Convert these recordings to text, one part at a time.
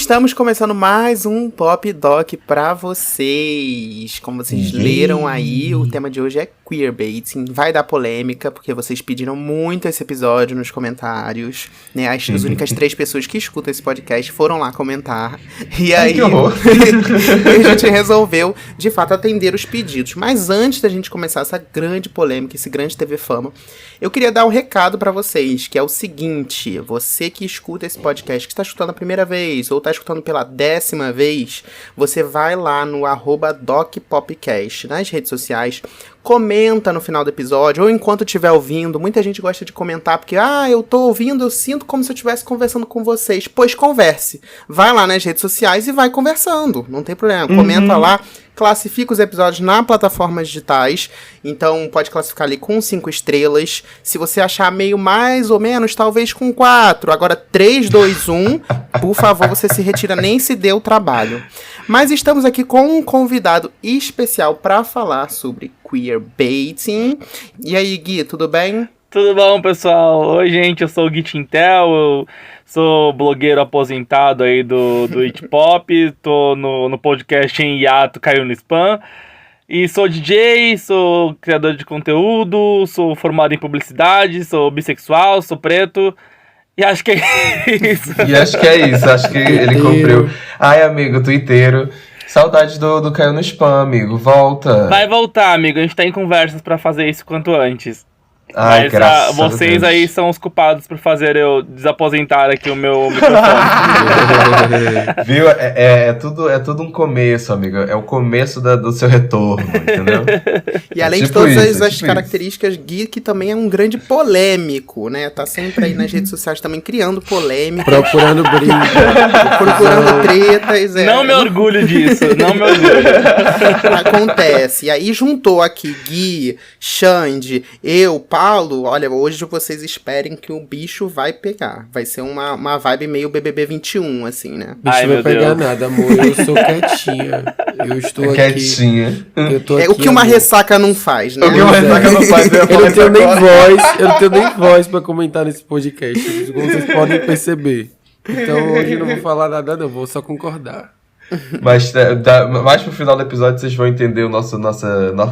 estamos começando mais um Pop Doc pra vocês. Como vocês leram aí, o tema de hoje é queerbaiting. Vai dar polêmica, porque vocês pediram muito esse episódio nos comentários, né? As únicas 3 pessoas que escutam esse podcast foram lá comentar. E aí, a gente resolveu, de fato, atender os pedidos. Mas antes da gente começar essa grande polêmica, esse grande TV Fama, eu queria dar um recado pra vocês, que é o seguinte: você que escuta esse podcast, que está escutando a primeira vez, ou está escutando pela 10ª vez, você vai lá no @DocPopcast nas redes sociais, comenta no final do episódio, ou enquanto estiver ouvindo. Muita gente gosta de comentar, porque, eu tô ouvindo, eu sinto como se eu estivesse conversando com vocês. Pois converse. Vai lá nas redes sociais e vai conversando, não tem problema. Comenta lá, classifica os episódios na plataformas digitais, então pode classificar ali com 5 estrelas. Se você achar meio mais ou menos, talvez com 4. Agora 3, 2, 1, por favor, você se retira, nem se dê o trabalho. Mas estamos aqui com um convidado especial para falar sobre queerbaiting. E aí, Gui, tudo bem? Tudo bom, pessoal? Oi, gente, eu sou o Gui Tintel, eu sou blogueiro aposentado aí do It Pop, tô no podcast em hiato, caiu no spam, e sou DJ, sou criador de conteúdo, sou formado em publicidade, sou bissexual, sou preto, e acho que é isso. Acho que ele cumpriu. Ai, amigo, twitteiro. Saudade do Caiu no Spam, amigo. Volta. Vai voltar, amigo. A gente tá em conversas pra fazer isso quanto antes. Ai, mas graças a vocês Deus. aí são os culpados por fazer eu desaposentar aqui o meu microfone. Viu? É tudo um começo, amigo. É o começo do seu retorno, entendeu? E além de todas as características, Gui, que também é um grande polêmico, né? Tá sempre aí nas redes sociais também criando polêmica. Procurando briga. Procurando tretas. Não me orgulho disso, não me orgulho. Acontece. E aí juntou aqui Gui, Xande, eu, Paulo. Olha, hoje vocês esperem que o bicho vai pegar. Vai ser uma vibe meio BBB 21, assim, né? Bicho Ai, vai meu pegar Deus. nada, amor. Eu sou quietinha. Eu estou aqui. Quietinha. Eu tô É aqui, o que uma amor. ressaca não faz, né? O que uma ressaca não faz, Eu não tenho nem voz pra comentar nesse podcast, como vocês podem perceber. Então hoje eu não vou falar nada, não. Vou só concordar. Mas mais pro final do episódio vocês vão entender nossa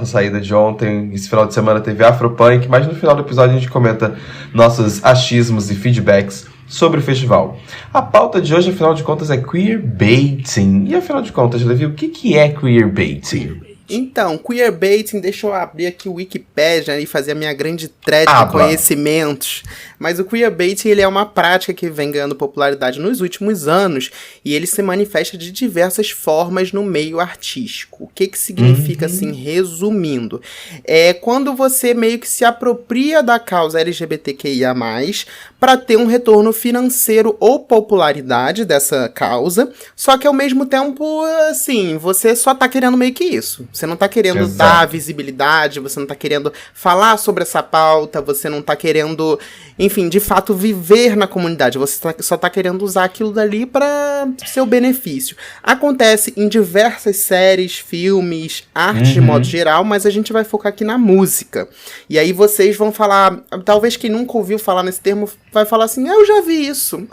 saída de ontem. Esse final de semana teve Afropunk, mas no final do episódio a gente comenta nossos achismos e feedbacks sobre o festival. A pauta de hoje, afinal de contas, é queerbaiting. E afinal de contas, Levi, o que é queerbaiting? Então, queerbaiting, deixa eu abrir aqui o Wikipedia e fazer a minha grande thread de conhecimentos. Mas o queerbaiting, ele é uma prática que vem ganhando popularidade nos últimos anos e ele se manifesta de diversas formas no meio artístico. O que significa, assim, resumindo? É quando você meio que se apropria da causa LGBTQIA+, para ter um retorno financeiro ou popularidade dessa causa, só que ao mesmo tempo, assim, você só tá querendo meio que isso. Você não tá querendo dar visibilidade, você não tá querendo falar sobre essa pauta, você não tá querendo, enfim, de fato viver na comunidade. Você só tá querendo usar aquilo dali para seu benefício. Acontece em diversas séries, filmes, arte de modo geral, mas a gente vai focar aqui na música. E aí vocês vão falar, talvez quem nunca ouviu falar nesse termo vai falar assim, eu já vi isso.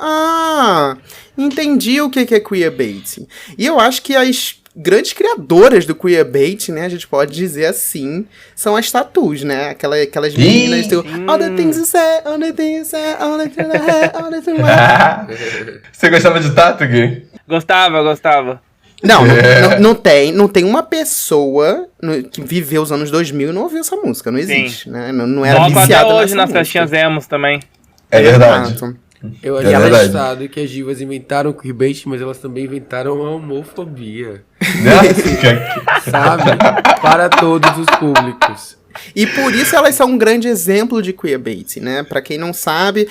Entendi o que é queerbaiting. E eu acho que as grandes criadoras do queerbaiting, né, a gente pode dizer assim, são as tatus, né, aquelas meninas do all the things you say, all the things you say, all the things you say, all the things you say. Você gostava de tatu, Gui? Gostava. Não tem uma pessoa que viveu os anos 2000 e não ouviu essa música, não existe, né, não era Toca viciada até hoje nas música. festinhas emos também. É verdade. Exato. Eu acho engraçado que as divas inventaram o queerbaiting, mas elas também inventaram a homofobia. Sabe? Para todos os públicos. E por isso elas são um grande exemplo de queerbaiting, né? Pra quem não sabe,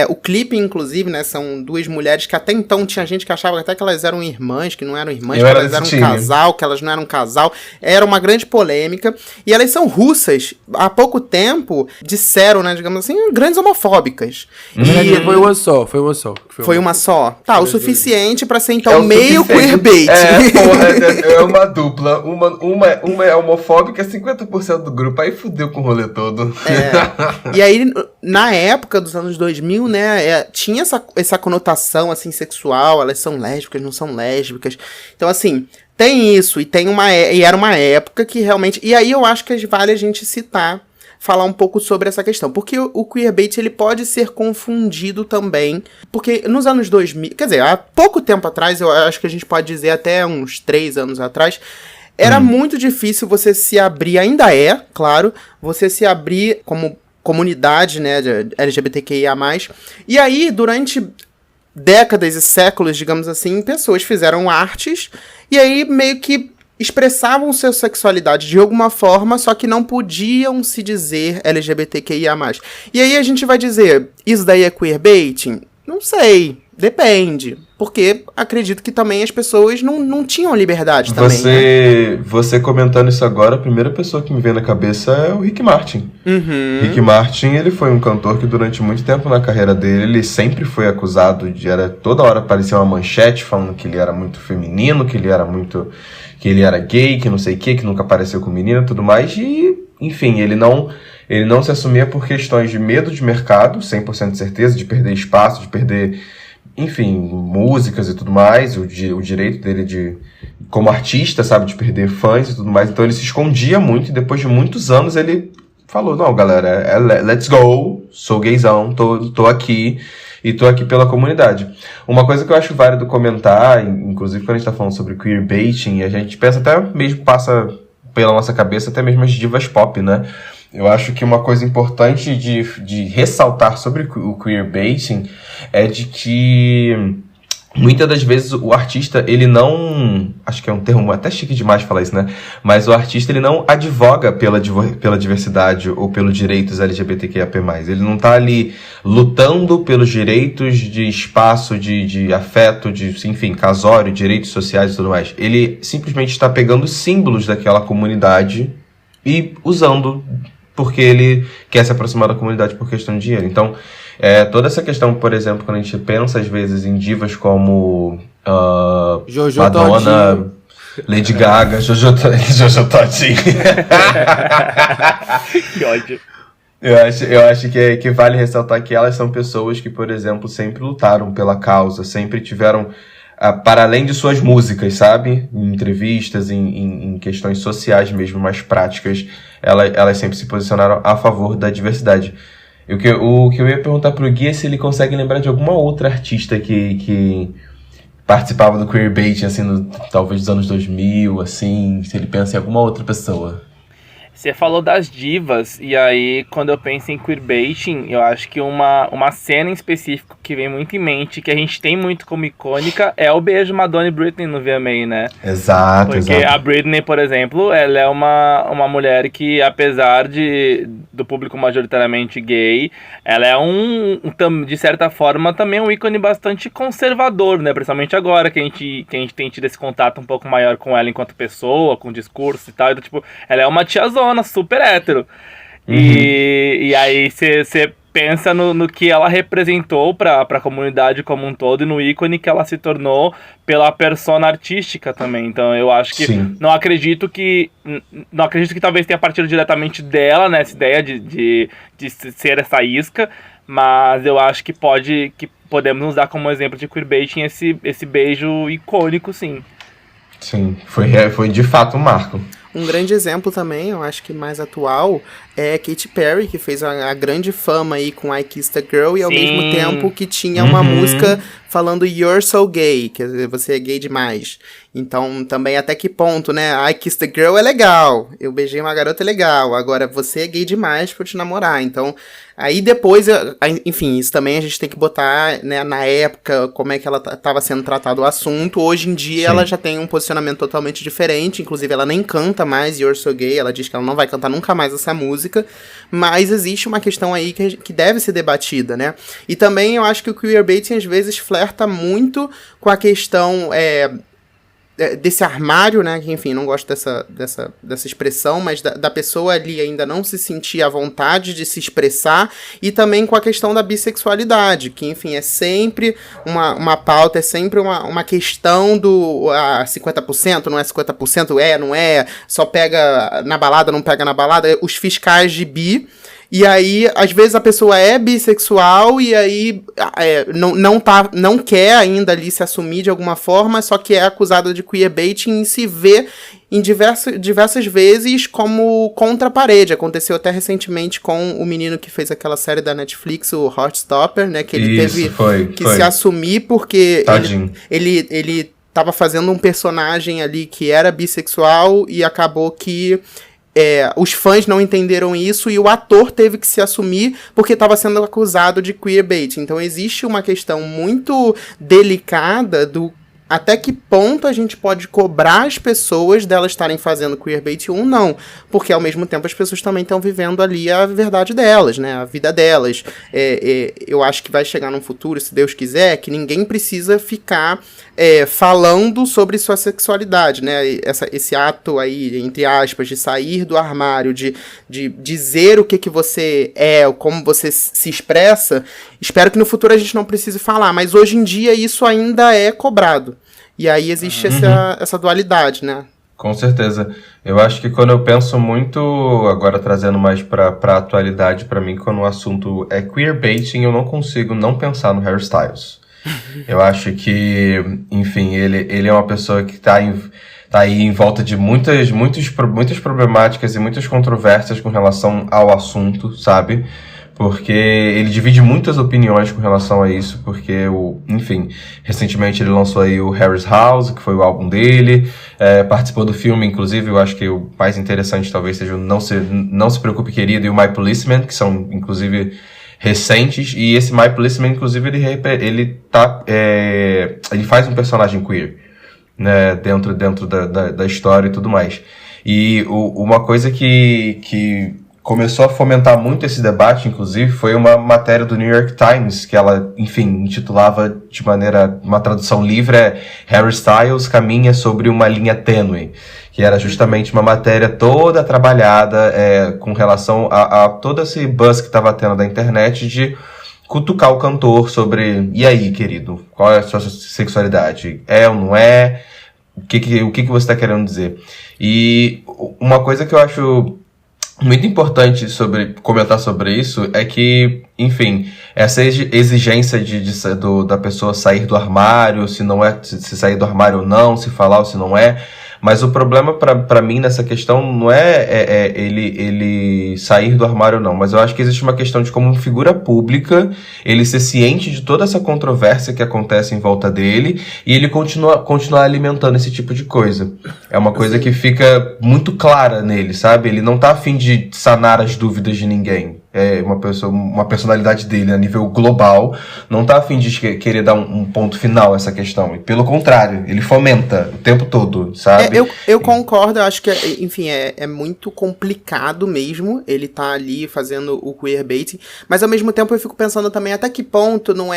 o clipe, inclusive, né? São 2 mulheres que até então tinha gente que achava até que elas eram irmãs, que não eram irmãs, que elas eram um casal, que elas não eram um casal. Era uma grande polêmica. E elas são russas. Há pouco tempo disseram, né? Digamos assim, grandes homofóbicas. Foi uma só. Foi uma só? Tá, o suficiente pra ser, então, É o meio suficiente. queerbaiting. É uma dupla. Uma é homofóbica, 50% do grupo pai fudeu com o rolê todo. E aí, na época dos anos 2000, né, tinha essa conotação, assim, sexual, elas são lésbicas, não são lésbicas. Então, assim, tem isso, e era uma época que realmente... E aí eu acho que vale a gente falar um pouco sobre essa questão, porque o queerbait, ele pode ser confundido também, porque nos anos 2000, quer dizer, há pouco tempo atrás, eu acho que a gente pode dizer até uns 3 anos atrás, era muito difícil você se abrir, ainda é, claro, você se abrir como comunidade, né, de LGBTQIA+, e aí, durante décadas e séculos, digamos assim, pessoas fizeram artes, e aí meio que expressavam sua sexualidade de alguma forma, só que não podiam se dizer LGBTQIA+. E aí a gente vai dizer, isso daí é queerbaiting? Não sei, depende. Porque acredito que também as pessoas não tinham liberdade também. Você comentando isso agora, a primeira pessoa que me vem na cabeça é o Rick Martin. Rick Martin, ele foi um cantor que durante muito tempo na carreira dele, ele sempre foi acusado toda hora aparecia uma manchete falando que ele era muito feminino, que ele era gay, que não sei o que nunca apareceu com menina e tudo mais, e, enfim, ele não se assumia por questões de medo de mercado, 100% de certeza, de perder espaço, de perder, enfim, músicas e tudo mais, o direito dele como artista, sabe, de perder fãs e tudo mais, então ele se escondia muito, e depois de muitos anos ele falou, não, galera, let's go, sou gaysão, tô aqui, e tô aqui pela comunidade. Uma coisa que eu acho válido comentar, inclusive quando a gente tá falando sobre queerbaiting, a gente pensa até mesmo, passa pela nossa cabeça até mesmo as divas pop, né? Eu acho que uma coisa importante de ressaltar sobre o queerbaiting é de que muitas das vezes o artista, ele não... Acho que é um termo até chique demais falar isso, né? Mas o artista, ele não advoga pela diversidade ou pelos direitos LGBTQIAP+. Ele não tá ali lutando pelos direitos de espaço, de afeto, enfim, casório, direitos sociais e tudo mais. Ele simplesmente está pegando símbolos daquela comunidade e usando porque ele quer se aproximar da comunidade por questão de dinheiro. Então, toda essa questão, por exemplo, quando a gente pensa às vezes em divas como Jojo Madonna, Todinho. Lady Gaga, Jojo Todinho. Que ódio. Eu acho que vale ressaltar que elas são pessoas que, por exemplo, sempre lutaram pela causa, sempre tiveram, para além de suas músicas, sabe? Em entrevistas, em questões sociais mesmo, mais práticas, elas sempre se posicionaram a favor da diversidade. O que eu ia perguntar pro Gui é se ele consegue lembrar de alguma outra artista que participava do queerbaiting, assim, talvez dos anos 2000, assim, se ele pensa em alguma outra pessoa. Você falou das divas, e aí quando eu penso em queerbaiting, eu acho que uma cena em específico que vem muito em mente, que a gente tem muito como icônica, é o beijo Madonna e Britney no VMA, né? Exato, Porque a Britney, por exemplo, ela é uma mulher que, apesar do público majoritariamente gay, ela é de certa forma, também um ícone bastante conservador, né? Principalmente agora que a gente tem tido esse contato um pouco maior com ela enquanto pessoa, com discurso e tal. Então, tipo, ela é uma tiazona super hétero. E aí você pensa no que ela representou pra comunidade como um todo e no ícone que ela se tornou pela persona artística também. Então eu acho que não acredito que talvez tenha partido diretamente dela, né, essa ideia de ser essa isca, mas eu acho que podemos usar como exemplo de queerbaiting esse beijo icônico, sim. Sim, foi de fato um marco. Um grande exemplo também, eu acho que mais atual, é Katy Perry, que fez a grande fama aí com I Kissed a Girl, e ao mesmo tempo que tinha uma música falando You're so gay, quer dizer, você é gay demais. Então, também até que ponto, né? I Kissed a Girl é legal, eu beijei uma garota é legal, agora você é gay demais pra eu te namorar. Então, aí depois, enfim, isso também a gente tem que botar, né, na época, como é que ela tava sendo tratado o assunto. Hoje em dia, ela já tem um posicionamento totalmente diferente, inclusive ela nem canta mais You're So Gay, ela diz que ela não vai cantar nunca mais essa música, mas existe uma questão aí que deve ser debatida, né? E também eu acho que o queerbaiting às vezes flerta muito com a questão, desse armário, né, que enfim, não gosto dessa expressão, mas da pessoa ali ainda não se sentir à vontade de se expressar, e também com a questão da bissexualidade, que enfim, é sempre uma pauta, é sempre uma questão do 50%, não é 50%, não é, só pega na balada, não pega na balada, os fiscais de bi. E aí, às vezes a pessoa é bissexual e aí não quer ainda ali se assumir de alguma forma, só que é acusada de queerbaiting e se vê em diversas vezes como contra a parede. Aconteceu até recentemente com o menino que fez aquela série da Netflix, o Heartstopper, né? Que ele teve que se assumir porque ele tava fazendo um personagem ali que era bissexual e acabou que os fãs não entenderam isso e o ator teve que se assumir porque estava sendo acusado de queerbaiting. Então existe uma questão muito delicada do até que ponto a gente pode cobrar as pessoas delas estarem fazendo queerbaiting ou não, porque ao mesmo tempo as pessoas também estão vivendo ali a verdade delas, né, a vida delas. Eu acho que vai chegar num futuro, se Deus quiser, que ninguém precisa ficar falando sobre sua sexualidade, né, esse ato aí, entre aspas, de sair do armário, de dizer o que você é, como você se expressa. Espero que no futuro a gente não precise falar, mas hoje em dia isso ainda é cobrado. E aí existe essa dualidade, né? Com certeza. Eu acho que quando eu penso muito, agora trazendo mais pra atualidade pra mim, quando o assunto é queerbaiting, eu não consigo não pensar no Harry Styles. Eu acho que, enfim, ele é uma pessoa que tá aí em volta de muitas problemáticas e muitas controvérsias com relação ao assunto, sabe? Porque ele divide muitas opiniões com relação a isso, porque, enfim, recentemente ele lançou aí o Harry's House, que foi o álbum dele, participou do filme, inclusive, eu acho que o mais interessante talvez seja o Não Se Preocupe Querido e o My Policeman, que são, inclusive, recentes, e esse My Policeman, inclusive, ele faz um personagem queer, né, dentro da história e tudo mais. E uma coisa que começou a fomentar muito esse debate, inclusive, foi uma matéria do New York Times, que ela, enfim, intitulava de uma tradução livre, Harry Styles caminha sobre uma linha tênue, que era justamente uma matéria toda trabalhada com relação a todo esse buzz que estava tendo da internet de cutucar o cantor sobre, e aí, querido, qual é a sua sexualidade? É ou não é? O que você está querendo dizer? E uma coisa que eu acho muito importante comentar sobre isso é que, enfim, essa exigência da pessoa sair do armário, se sair do armário ou não, se falar ou se não é. Mas o problema pra mim nessa questão não é ele sair do armário ou não, mas eu acho que existe uma questão de como figura pública ele ser ciente de toda essa controvérsia que acontece em volta dele e ele continuar alimentando esse tipo de coisa. É uma coisa que fica muito clara nele, sabe? Ele não tá a fim de sanar as dúvidas de ninguém. Uma personalidade dele a nível global não tá a fim de querer dar um ponto final a essa questão. E pelo contrário, ele fomenta o tempo todo, sabe? Eu concordo, eu acho que, enfim, é muito complicado mesmo ele tá ali fazendo o queerbaiting, mas ao mesmo tempo eu fico pensando também até que ponto não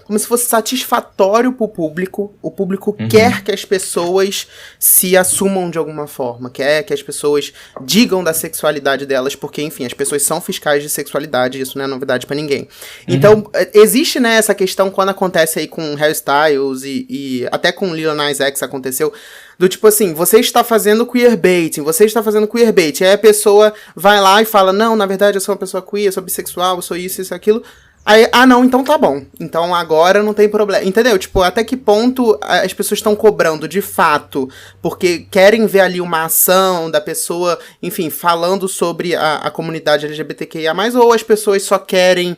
como se fosse satisfatório pro público. O público quer que as pessoas se assumam de alguma forma, quer que as pessoas digam da sexualidade delas, porque, enfim, as pessoas são fiscais de sexualidade, isso não é novidade pra ninguém. Então, existe, né, essa questão quando acontece aí com Harry Styles e até com Lil Nas X aconteceu, do tipo assim, você está fazendo queerbaiting, aí a pessoa vai lá e fala, não, na verdade eu sou uma pessoa queer, eu sou bissexual, eu sou isso, aquilo. Aí, não, então tá bom. Então agora não tem problema. Entendeu? Tipo, até que ponto as pessoas estão cobrando de fato porque querem ver ali uma ação da pessoa, enfim, falando sobre a comunidade LGBTQIA+, ou as pessoas só querem,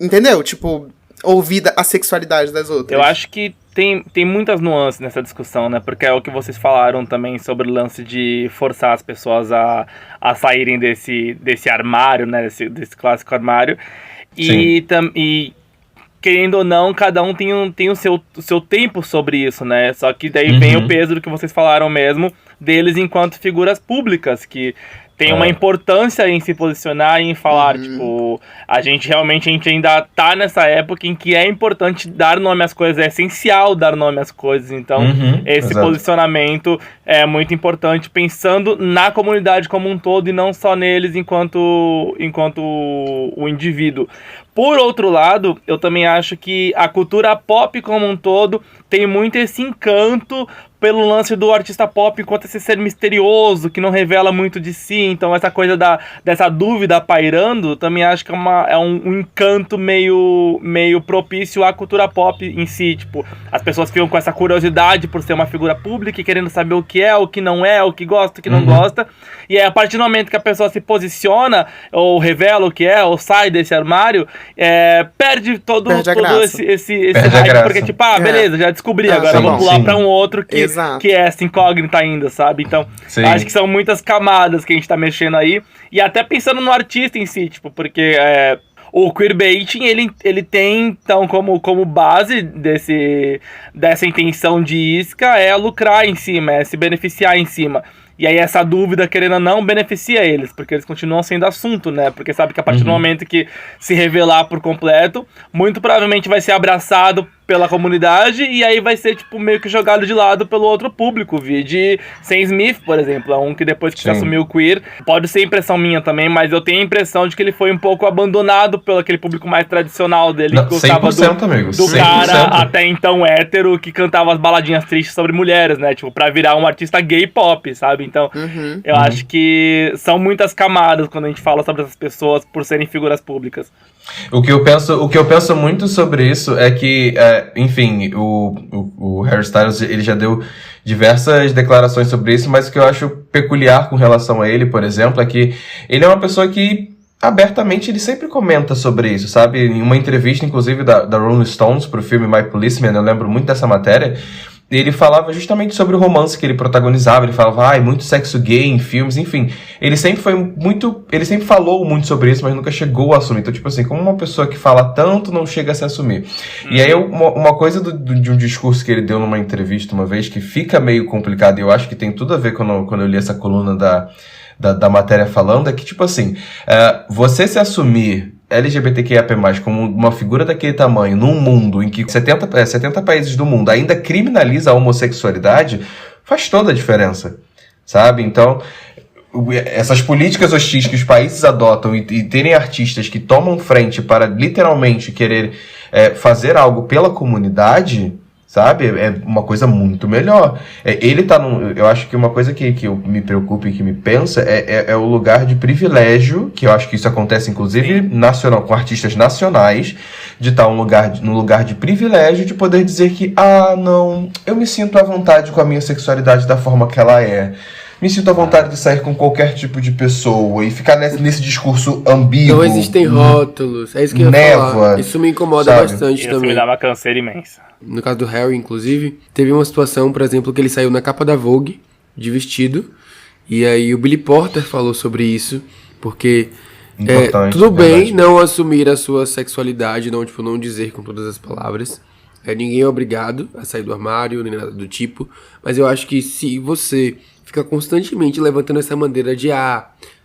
entendeu? Tipo, ouvir a sexualidade das outras. Eu acho que tem muitas nuances nessa discussão, né? Porque é o que vocês falaram também sobre o lance de forçar as pessoas a saírem desse armário, né? Desse clássico armário. E querendo ou não, cada um tem o seu tempo sobre isso, né? Só que daí vem o peso do que vocês falaram mesmo, deles enquanto figuras públicas, que tem uma importância em se posicionar e em falar, tipo, a gente ainda tá nessa época em que é importante dar nome às coisas, é essencial dar nome às coisas, então esse posicionamento é muito importante, pensando na comunidade como um todo e não só neles enquanto o indivíduo. Por outro lado, eu também acho que a cultura pop como um todo tem muito esse encanto pelo lance do artista pop enquanto esse ser misterioso, que não revela muito de si. Então essa coisa dessa dúvida pairando, também acho que é um encanto meio propício à cultura pop em si. Tipo, as pessoas ficam com essa curiosidade por ser uma figura pública e querendo saber o que é, o que não é, o que gosta, o que não gosta. E aí, a partir do momento que a pessoa se posiciona, ou revela o que é, ou sai desse armário, perde todo esse hype, porque tipo, beleza, já descobri, agora vou pular pra um outro que é essa incógnita ainda, sabe? Então, acho que são muitas camadas que a gente tá mexendo aí, e até pensando no artista em si, tipo, porque o queerbaiting, ele tem, então, como base dessa intenção de isca, é lucrar em cima, é se beneficiar em cima. E aí essa dúvida, querendo ou não, beneficia eles, porque eles continuam sendo assunto, né? Porque sabe que a partir do momento que se revelar por completo, muito provavelmente vai ser abraçado pela comunidade e aí vai ser, tipo, meio que jogado de lado pelo outro público. De Sam Smith, por exemplo, é um que depois que se assumiu queer, pode ser impressão minha também, mas eu tenho a impressão de que ele foi um pouco abandonado pelo aquele público mais tradicional dele, que gostava do cara até então hétero, que cantava as baladinhas tristes sobre mulheres, né? Tipo, pra virar um artista gay pop, sabe? Então, eu acho que são muitas camadas quando a gente fala sobre essas pessoas por serem figuras públicas. O que eu penso muito sobre isso é que, enfim, o Harry Styles, ele já deu diversas declarações sobre isso, mas o que eu acho peculiar com relação a ele, por exemplo, é que ele é uma pessoa que abertamente ele sempre comenta sobre isso, sabe? Em uma entrevista, inclusive, da Rolling Stones pro filme My Policeman, eu lembro muito dessa matéria, ele falava justamente sobre o romance que ele protagonizava, ele falava, muito sexo gay em filmes, enfim. Ele sempre falou muito sobre isso, mas nunca chegou a assumir. Então, tipo assim, como uma pessoa que fala tanto não chega a se assumir. E aí, uma coisa de um discurso que ele deu numa entrevista uma vez, que fica meio complicado, e eu acho que tem tudo a ver quando eu li essa coluna da matéria falando, é que, tipo assim, você se assumir LGBTQIA+, como uma figura daquele tamanho, num mundo em que 70 países do mundo ainda criminaliza a homossexualidade, faz toda a diferença, sabe? Então, essas políticas hostis que os países adotam e terem artistas que tomam frente para literalmente querer fazer algo pela comunidade, sabe? É uma coisa muito melhor. Ele tá eu acho que uma coisa que eu me preocupo e que me pensa é o lugar de privilégio, que eu acho que isso acontece, inclusive, nacional, com artistas nacionais, de estar num lugar de privilégio, de poder dizer que, não, eu me sinto à vontade com a minha sexualidade da forma que ela é. Me sinto à vontade de sair com qualquer tipo de pessoa e ficar nesse discurso ambíguo. Não existem rótulos, é isso que eu ia falar. Isso me incomoda bastante também. Isso me dá uma canseira imensa. No caso do Harry, inclusive, teve uma situação, por exemplo, que ele saiu na capa da Vogue, de vestido, e aí o Billy Porter falou sobre isso, porque tudo bem não assumir a sua sexualidade, não dizer com todas as palavras. Ninguém é obrigado a sair do armário, nem nada do tipo, mas eu acho que se você fica constantemente levantando essa bandeira de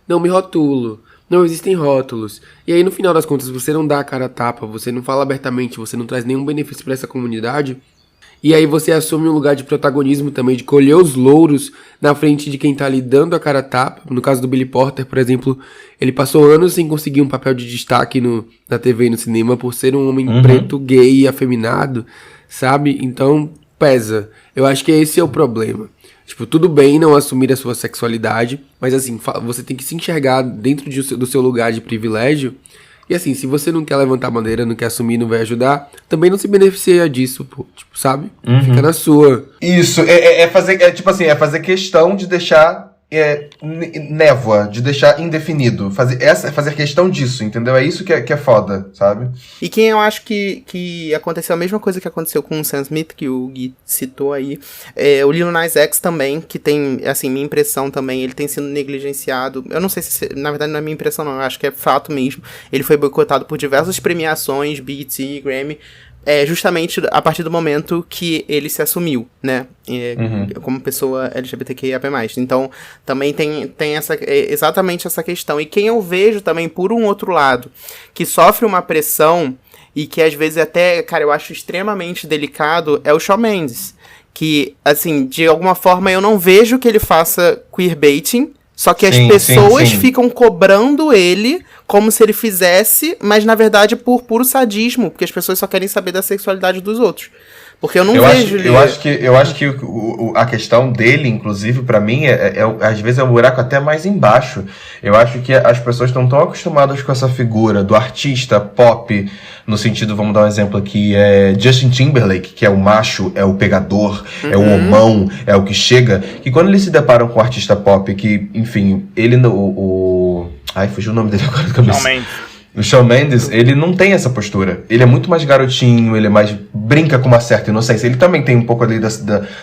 não me rotulo, não existem rótulos, e aí no final das contas você não dá a cara a tapa, você não fala abertamente, você não traz nenhum benefício para essa comunidade, e aí você assume um lugar de protagonismo também, de colher os louros na frente de quem tá lhe dando a cara a tapa. No caso do Billy Porter, por exemplo, ele passou anos sem conseguir um papel de destaque na TV e no cinema por ser um homem preto, gay e afeminado, sabe? Então pesa. Eu acho que esse é o problema. Tipo, tudo bem não assumir a sua sexualidade, mas assim, você tem que se enxergar dentro do seu lugar de privilégio. E assim, se você não quer levantar a bandeira, não quer assumir, não vai ajudar, também não se beneficia disso, pô. Tipo, sabe? Fica na sua. Isso, fazer questão de deixar névoa, de deixar indefinido. Fazer questão disso, entendeu? É isso que é foda, sabe? E quem eu acho que aconteceu a mesma coisa que aconteceu com o Sam Smith, que o Gui citou aí, o Lil Nas X também, que tem, assim, minha impressão também, ele tem sido negligenciado. Eu não sei se, na verdade, não é minha impressão não, eu acho que é fato mesmo. Ele foi boicotado por diversas premiações, BET, Grammy, justamente a partir do momento que ele se assumiu, né? Como pessoa LGBTQIA+. Então, também tem exatamente essa questão. E quem eu vejo também, por um outro lado, que sofre uma pressão e que às vezes até, cara, eu acho extremamente delicado, é o Shawn Mendes. Que, assim, de alguma forma eu não vejo que ele faça queerbaiting, só que as pessoas ficam cobrando ele como se ele fizesse, mas na verdade por puro sadismo, porque as pessoas só querem saber da sexualidade dos outros. Porque eu não vejo... Eu acho que a questão dele, inclusive, pra mim, às vezes é um buraco até mais embaixo. Eu acho que as pessoas estão tão acostumadas com essa figura do artista pop, no sentido, vamos dar um exemplo aqui, Justin Timberlake, que é o macho, é o pegador, é o homão, é o que chega, que quando eles se deparam com um artista pop, que, enfim, ele... Ai, fugiu o nome dele agora da cabeça. O Shawn Mendes, ele não tem essa postura. Ele é muito mais garotinho, ele brinca com uma certa inocência. Ele também tem um pouco ali da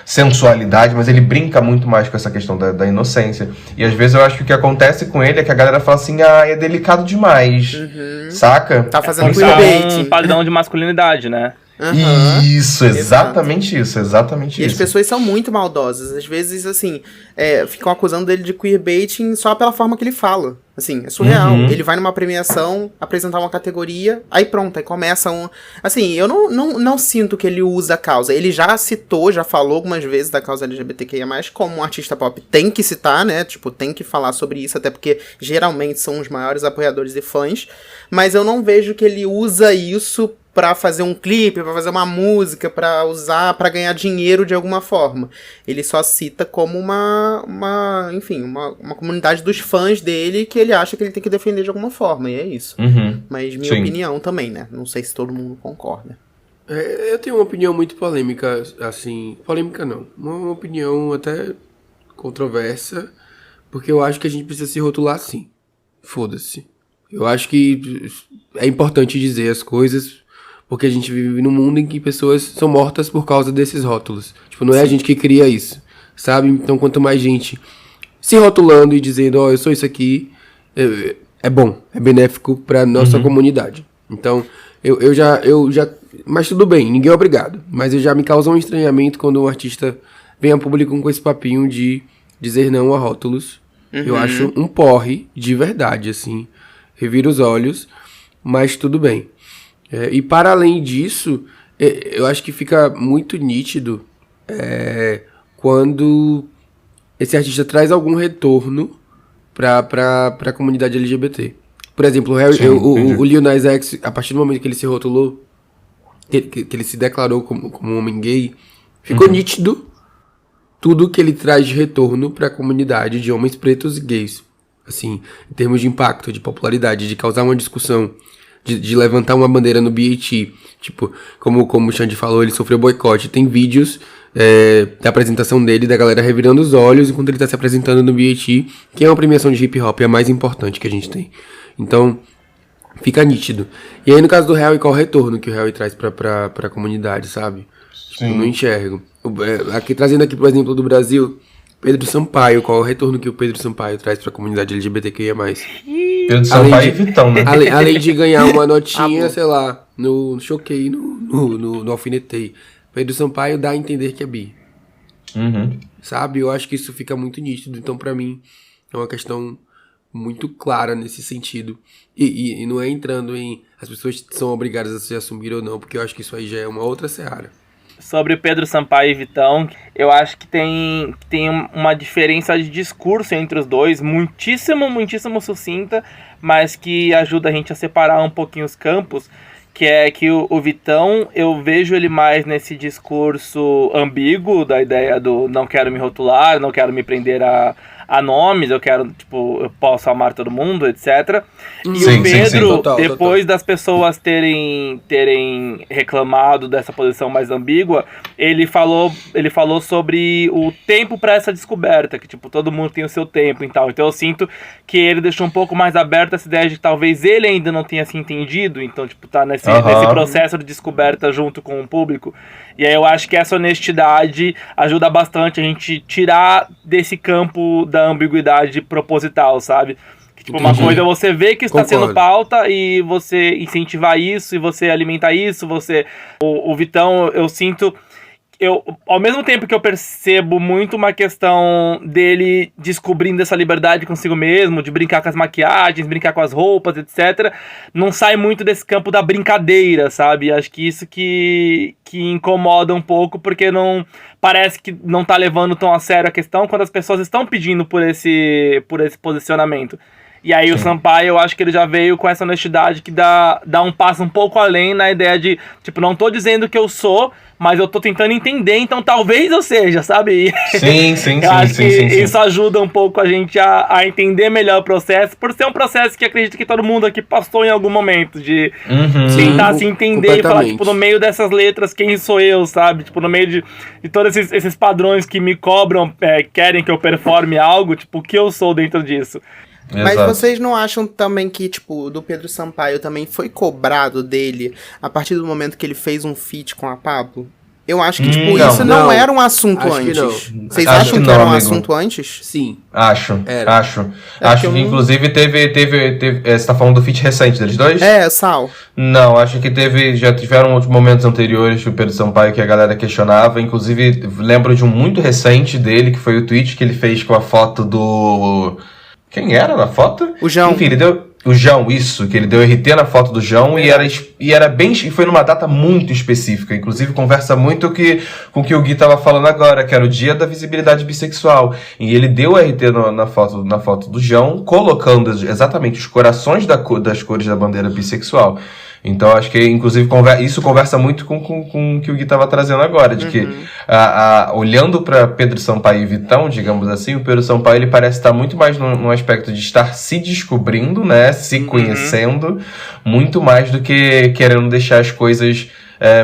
sensualidade, mas ele brinca muito mais com essa questão da inocência. E às vezes eu acho que o que acontece com ele é que a galera fala assim, é delicado demais, saca? Tá fazendo um padrão de masculinidade, né? Isso, exatamente isso. E as pessoas são muito maldosas. Às vezes, assim, ficam acusando ele de queerbaiting só pela forma que ele fala. Assim, é surreal. Ele vai numa premiação, apresentar uma categoria, aí pronto, aí começa um... Assim, eu não sinto que ele usa a causa. Ele já falou algumas vezes da causa LGBTQIA+, como um artista pop tem que citar, né? Tipo, tem que falar sobre isso, até porque geralmente são os maiores apoiadores e fãs. Mas eu não vejo que ele usa isso pra fazer um clipe, pra fazer uma música, pra usar, pra ganhar dinheiro de alguma forma. Ele só cita como uma comunidade dos fãs dele que ele acha que ele tem que defender de alguma forma, e é isso. Mas minha opinião também, né? Não sei se todo mundo concorda. Eu tenho uma opinião muito polêmica, assim... Polêmica não. Uma opinião até controversa, porque eu acho que a gente precisa se rotular assim. Foda-se. Eu acho que é importante dizer as coisas... Porque a gente vive num mundo em que pessoas são mortas por causa desses rótulos. Tipo, não é a gente que cria isso, sabe? Então, quanto mais gente se rotulando e dizendo, eu sou isso aqui, é bom, é benéfico pra nossa comunidade. Então, eu já... Mas tudo bem, ninguém é obrigado. Mas já me causa um estranhamento quando um artista vem a público com esse papinho de dizer não a rótulos. Eu acho um porre de verdade, assim. Revira os olhos, mas tudo bem. E para além disso, eu acho que fica muito nítido quando esse artista traz algum retorno para a comunidade LGBT. Por exemplo, o Lil Nas X, a partir do momento que ele se rotulou, que ele se declarou como um homem gay, ficou nítido tudo que ele traz de retorno para a comunidade de homens pretos e gays. Assim, em termos de impacto, de popularidade, de causar uma discussão, de levantar uma bandeira no BET, tipo, como o Xande falou, ele sofreu boicote. Tem vídeos da apresentação dele, da galera revirando os olhos enquanto ele tá se apresentando no BET, que é uma premiação de hip hop, é a mais importante que a gente tem. Então, fica nítido. E aí, no caso do Harry, qual o retorno que o Harry traz pra comunidade, sabe? Tipo, não enxergo. Trazendo aqui, por exemplo, do Brasil, Pedro Sampaio, qual é o retorno que o Pedro Sampaio traz pra comunidade LGBTQIA+. Pedro Sampaio e Vitão, né? Além de ganhar uma notinha, sei lá, no Choquei, no Alfinetei. Pedro Sampaio dá a entender que é bi. Sabe? Eu acho que isso fica muito nítido. Então, pra mim, é uma questão muito clara nesse sentido. E não é entrando em as pessoas são obrigadas a se assumir ou não, porque eu acho que isso aí já é uma outra seara. Sobre o Pedro Sampaio e Vitão, eu acho que tem uma diferença de discurso entre os dois, muitíssimo sucinta, mas que ajuda a gente a separar um pouquinho os campos, que é que o Vitão, eu vejo ele mais nesse discurso ambíguo, da ideia do não quero me rotular, não quero me prender a nomes, eu posso amar todo mundo, etc. E o Pedro, depois das pessoas terem reclamado dessa posição mais ambígua, ele falou sobre o tempo para essa descoberta, que todo mundo tem o seu tempo e tal. Então eu sinto que ele deixou um pouco mais aberto essa ideia de que talvez ele ainda não tenha se entendido, então tá nesse processo de descoberta junto com o público. E aí eu acho que essa honestidade ajuda bastante a gente tirar desse campo da ambiguidade proposital, sabe? Que, tipo, uma coisa é você ver que está sendo pauta e você incentivar isso, e você alimentar isso, O Vitão, eu sinto... ao mesmo tempo que eu percebo muito uma questão dele descobrindo essa liberdade consigo mesmo, de brincar com as maquiagens, brincar com as roupas, etc., não sai muito desse campo da brincadeira, sabe? Acho que isso que incomoda um pouco, porque não parece que não tá levando tão a sério a questão quando as pessoas estão pedindo por esse posicionamento. E aí o Sampaio, eu acho que ele já veio com essa honestidade que dá um passo um pouco além na ideia de, tipo, não tô dizendo que eu sou, mas eu tô tentando entender, então talvez eu seja, sabe? Sim. Eu acho que isso ajuda um pouco a gente a entender melhor o processo, por ser um processo que acredito que todo mundo aqui passou em algum momento, de tentar se entender e falar, tipo, no meio dessas letras, quem sou eu, sabe? Tipo, no meio de todos esses padrões que me cobram, querem que eu performe algo, tipo, o que eu sou dentro disso. Mas vocês não acham também que, tipo, do Pedro Sampaio também foi cobrado dele a partir do momento que ele fez um feat com a Pablo? Eu acho que, tipo, isso não era um assunto antes. Vocês acham que era um assunto antes? Sim. Acho. Acho que, inclusive, teve. Você tá falando do feat recente deles dois? Sal. Não, acho que já tiveram outros momentos anteriores do Pedro Sampaio que a galera questionava. Inclusive, lembro de um muito recente dele, que foi o tweet que ele fez com a foto do... Quem era na foto? O João. Enfim, ele deu... O João, isso, que ele deu RT na foto do João e era bem... E foi numa data muito específica. Inclusive, conversa muito com o que o Gui tava falando agora, que era o dia da visibilidade bissexual. E ele deu RT na foto do João, colocando exatamente os corações das cores da bandeira bissexual. Então, acho que, inclusive, isso conversa muito com o que o Gui estava trazendo agora, de que, olhando para Pedro Sampaio e Vitão, digamos assim, o Pedro Sampaio ele parece estar muito mais num aspecto de estar se descobrindo, né, se conhecendo, muito mais do que querendo deixar as coisas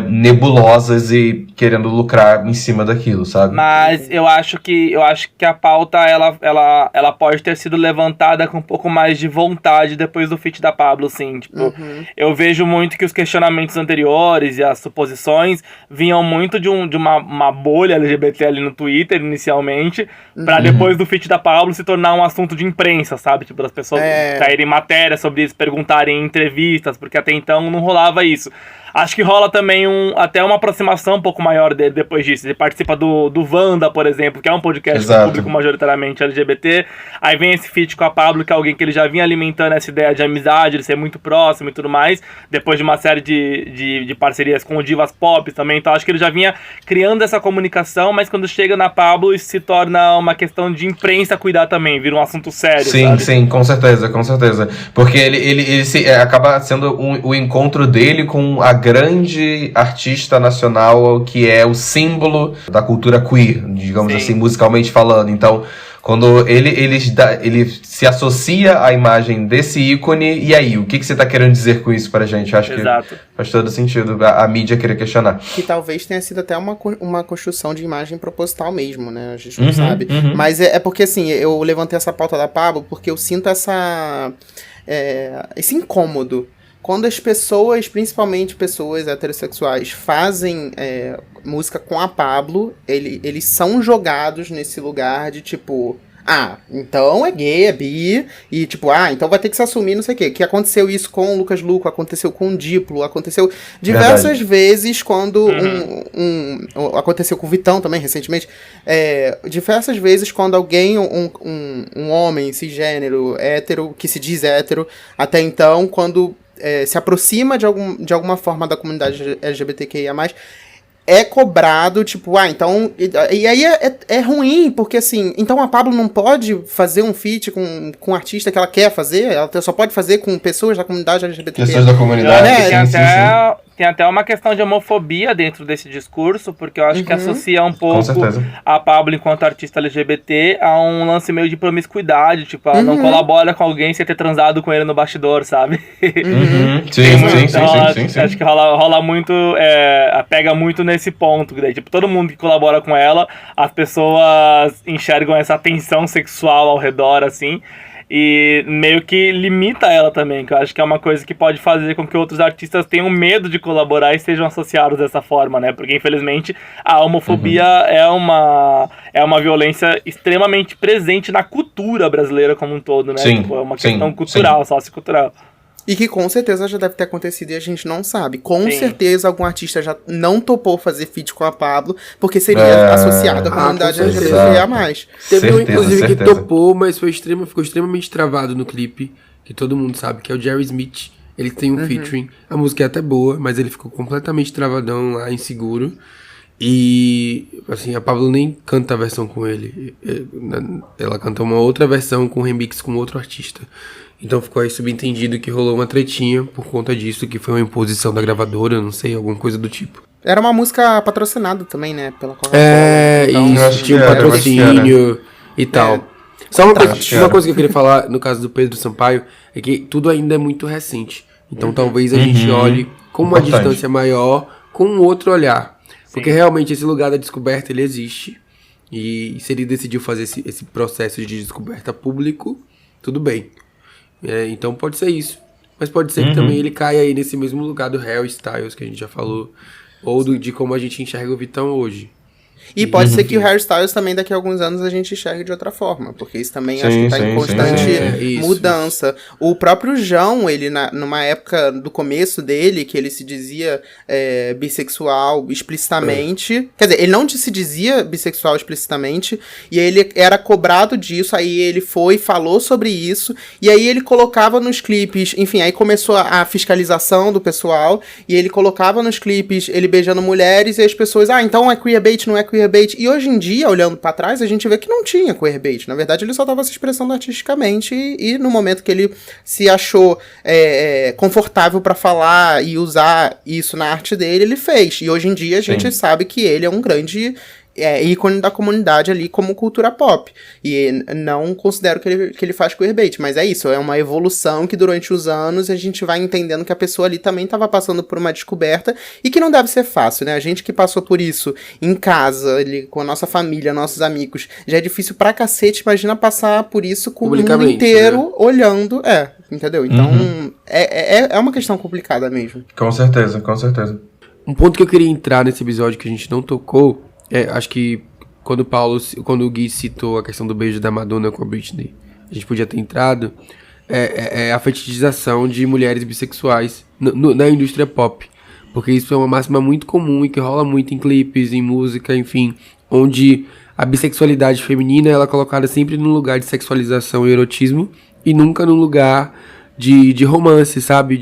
nebulosas e querendo lucrar em cima daquilo, sabe? Mas eu acho que a pauta ela pode ter sido levantada com um pouco mais de vontade depois do feat da Pablo, sim. Tipo, eu vejo muito que os questionamentos anteriores e as suposições vinham muito de uma bolha LGBT ali no Twitter, inicialmente, pra depois do feat da Pablo se tornar um assunto de imprensa, sabe? Tipo, das pessoas saírem matérias sobre isso, perguntarem em entrevistas, porque até então não rolava isso. Acho que rola também até uma aproximação um pouco maior dele depois disso. Ele participa do Wanda, por exemplo, que é um podcast com público majoritariamente LGBT. Aí vem esse feat com a Pablo, que é alguém que ele já vinha alimentando essa ideia de amizade, de ser muito próximo e tudo mais. Depois de uma série de parcerias com o Divas Pop também. Então acho que ele já vinha criando essa comunicação, mas quando chega na Pablo, isso se torna uma questão de imprensa cuidar também. Vira um assunto sério, Sim, com certeza. Porque ele acaba sendo o encontro dele com a grande artista nacional que é o símbolo da cultura queer, digamos assim, musicalmente falando. Então, quando ele se associa à imagem desse ícone, e aí, o que você tá querendo dizer com isso pra gente? Acho que faz todo sentido a mídia querer questionar. Que talvez tenha sido até uma construção de imagem proposital mesmo, né? A gente não sabe. Mas é porque, assim, eu levantei essa pauta da Pablo porque eu sinto esse incômodo. Quando as pessoas, principalmente pessoas heterossexuais, fazem música com a Pablo, eles são jogados nesse lugar de tipo... então é gay, é bi, e tipo, então vai ter que se assumir, não sei o quê. Que aconteceu isso com o Lucas Luco, aconteceu com o Diplo, aconteceu diversas vezes quando aconteceu com o Vitão também, recentemente. Diversas vezes quando alguém, um homem cisgênero, hétero, que se diz hétero, até então, quando se aproxima de alguma forma da comunidade LGBTQIA+, é cobrado, tipo, então... E aí é ruim, porque assim... Então a Pablo não pode fazer um feat com um artista que ela quer fazer? Ela só pode fazer com pessoas da comunidade LGBT. Pessoas da comunidade, Tem até uma questão de homofobia dentro desse discurso, porque eu acho que associa um pouco a Pablo enquanto artista LGBT a um lance meio de promiscuidade, tipo, ela não colabora com alguém sem ter transado com ele no bastidor, sabe? Sim. Acho que rola muito, pega muito nesse ponto, daí, tipo, todo mundo que colabora com ela, as pessoas enxergam essa tensão sexual ao redor, assim. E meio que limita ela também, que eu acho que é uma coisa que pode fazer com que outros artistas tenham medo de colaborar e sejam associados dessa forma, né? Porque, infelizmente, a homofobia é uma violência extremamente presente na cultura brasileira como um todo, né? Sim, tipo, é uma questão cultural, sociocultural. E que com certeza já deve ter acontecido e a gente não sabe. Com certeza algum artista já não topou fazer feat com a Pabllo, porque seria associado à comunidade LGBT+. Teve um, inclusive, que topou, mas ficou extremamente travado no clipe, que todo mundo sabe, que é o Jerry Smith. Ele tem um featuring. A música é até boa, mas ele ficou completamente travadão lá, inseguro. E, assim, a Pabllo nem canta a versão com ele. Ela canta uma outra versão com remix com outro artista. Então ficou aí subentendido que rolou uma tretinha por conta disso, que foi uma imposição da gravadora, não sei, alguma coisa do tipo. Era uma música patrocinada também, né? Pela Coca-Cola. Então, tinha um patrocínio e tal. Só uma coisa que eu queria falar, no caso do Pedro Sampaio, é que tudo ainda é muito recente. Então talvez a gente olhe com uma distância maior, com um outro olhar. Porque realmente esse lugar da descoberta, ele existe. E se ele decidiu fazer esse processo de descoberta público, tudo bem. Então pode ser isso. Mas pode ser que também ele caia aí nesse mesmo lugar do Harry Styles, que a gente já falou. Ou de como a gente enxerga o Vitão hoje. E pode ser que o Harry Styles também daqui a alguns anos a gente enxergue de outra forma, porque isso também acho que tá em constante mudança. O próprio João, ele numa época do começo dele, que ele se dizia bissexual explicitamente, quer dizer, ele não se dizia bissexual explicitamente, e aí ele era cobrado disso, aí ele falou sobre isso, e aí ele colocava nos clipes, enfim, aí começou a fiscalização do pessoal, e ele colocava nos clipes ele beijando mulheres, e as pessoas, então é queerbait, não é queerbait. E hoje em dia, olhando pra trás, a gente vê que não tinha queerbait. Na verdade, ele só tava se expressando artisticamente e no momento que ele se achou confortável pra falar e usar isso na arte dele, ele fez. E hoje em dia a gente sabe que ele é um grande ícone da comunidade ali como cultura pop. E não considero que ele faz queerbait, mas é isso, é uma evolução que durante os anos a gente vai entendendo que a pessoa ali também estava passando por uma descoberta e que não deve ser fácil, né? A gente que passou por isso em casa, ali, com a nossa família, nossos amigos, já é difícil pra cacete, imagina passar por isso com o mundo inteiro olhando, entendeu? Então, é uma questão complicada mesmo. Com certeza, com certeza. Um ponto que eu queria entrar nesse episódio que a gente não tocou, acho que quando o Gui citou a questão do beijo da Madonna com a Britney, a gente podia ter entrado, a fetichização de mulheres bissexuais na indústria pop. Porque isso é uma máxima muito comum e que rola muito em clipes, em música, enfim, onde a bissexualidade feminina ela é colocada sempre num lugar de sexualização e erotismo e nunca num lugar de romance, sabe?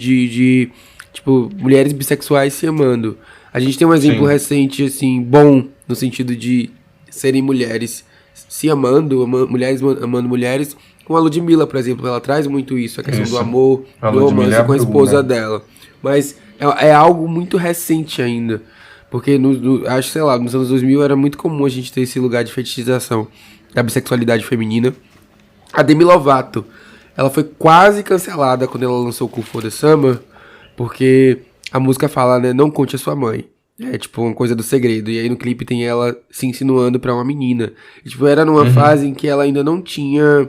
Tipo, mulheres bissexuais se amando. A gente tem um exemplo recente, assim, bom, no sentido de serem mulheres se amando, mulheres amando mulheres, com a Ludmilla, por exemplo, ela traz muito isso, a questão do amor, do romance com a esposa dela. Mas é algo muito recente ainda, porque acho que, sei lá, nos anos 2000 era muito comum a gente ter esse lugar de fetichização da bissexualidade feminina. A Demi Lovato, ela foi quase cancelada quando ela lançou o Cool for the Summer, porque a música fala, né, não conte a sua mãe. É tipo uma coisa do segredo. E aí no clipe tem ela se insinuando pra uma menina. E, tipo, era numa fase em que ela ainda não tinha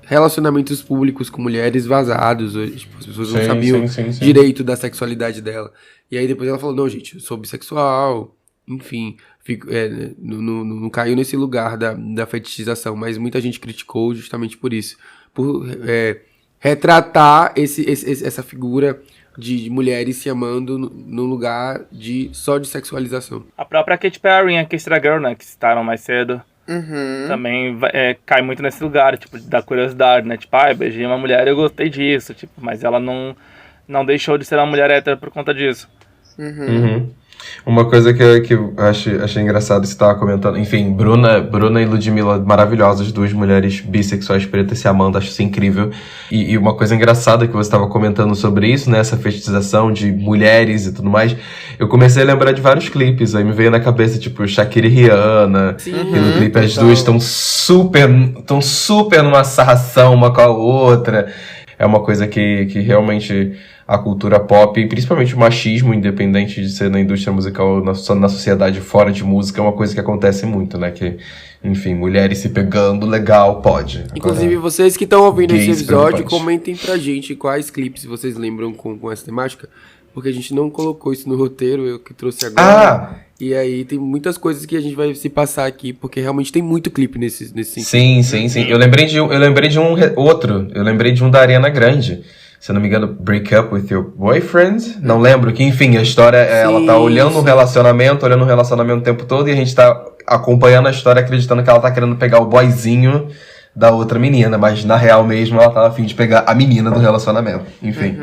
relacionamentos públicos com mulheres vazados. Tipo, as pessoas não sabiam direito da sexualidade dela. E aí depois ela falou, não, gente, eu sou bissexual. Enfim, não caiu nesse lugar da fetichização. Mas muita gente criticou justamente por isso. Por retratar essa figura de mulheres se amando num lugar só de sexualização. A própria Katy Perry e a Keisha Girl, né, que citaram mais cedo, também cai muito nesse lugar, tipo, da curiosidade, né, tipo, beijei uma mulher e eu gostei disso, tipo, mas ela não deixou de ser uma mulher hétero por conta disso. Uma coisa que eu achei engraçado, você estava comentando, enfim, Bruna e Ludmilla, maravilhosas, duas mulheres bissexuais pretas se amando, acho isso incrível. E uma coisa engraçada que você estava comentando sobre isso, né, essa fetichização de mulheres e tudo mais, eu comecei a lembrar de vários clipes, aí me veio na cabeça, tipo, Shakira e Rihanna, e no clipe as duas estão super numa sarração uma com a outra. é uma coisa que realmente a cultura pop, e principalmente o machismo, independente de ser na indústria musical ou na sociedade fora de música, é uma coisa que acontece muito, né? Que, enfim, mulheres se pegando, legal, pode. Agora, inclusive, vocês que estão ouvindo esse episódio, comentem pra gente quais clipes vocês lembram com essa temática, porque a gente não colocou isso no roteiro, eu que trouxe agora. E aí tem muitas coisas que a gente vai se passar aqui, porque realmente tem muito clipe nesse sentido. Sim. Eu lembrei de um outro. Eu lembrei de um da Ariana Grande. Se eu não me engano, Break Up With Your Boyfriend. Não lembro, que enfim, a história é ela tá olhando o relacionamento o tempo todo, e a gente tá acompanhando a história acreditando que ela tá querendo pegar o boyzinho da outra menina, mas na real mesmo ela tava a fim de pegar a menina do relacionamento. Enfim,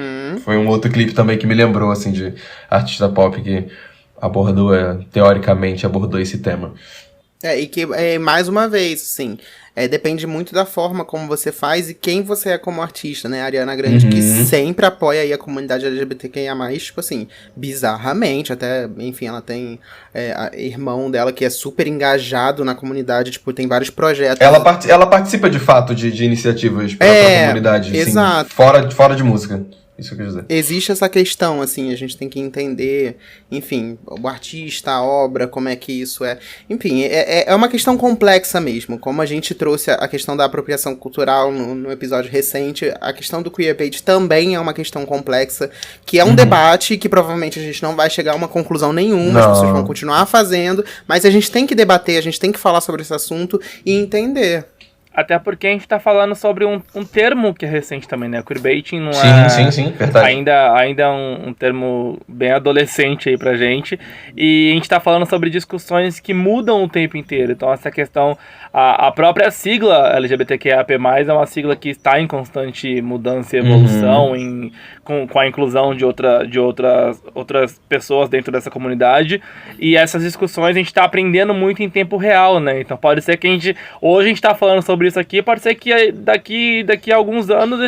foi um outro clipe também que me lembrou, assim, de artista pop que teoricamente abordou esse tema. E que, mais uma vez, assim, depende muito da forma como você faz e quem você é como artista, né? A Ariana Grande, que sempre apoia aí a comunidade LGBTQIA+, tipo assim, bizarramente, até, enfim, ela tem irmão dela que é super engajado na comunidade, tipo, tem vários projetos. Ela participa, de fato, de iniciativas pra comunidade, exato. Assim, fora de música. Isso que eu quis dizer. Existe essa questão, assim, a gente tem que entender, enfim, o artista, a obra, como é que isso é. Enfim, é uma questão complexa mesmo. Como a gente trouxe a questão da apropriação cultural no episódio recente, a questão do queerbait também é uma questão complexa, que é um debate que provavelmente a gente não vai chegar a uma conclusão nenhuma, as pessoas vão continuar fazendo, mas a gente tem que debater, a gente tem que falar sobre esse assunto e entender. Até porque a gente tá falando sobre um termo que é recente também, né? Queerbaiting não Sim, verdade. Ainda é um termo bem adolescente aí pra gente. E a gente tá falando sobre discussões que mudam o tempo inteiro. Então essa questão, a própria sigla LGBTQIAP+, é uma sigla que está em constante mudança e evolução, com a inclusão de outras pessoas dentro dessa comunidade. E essas discussões a gente tá aprendendo muito em tempo real, né? Então pode ser que hoje a gente tá falando sobre isso aqui, pode ser que daqui a alguns anos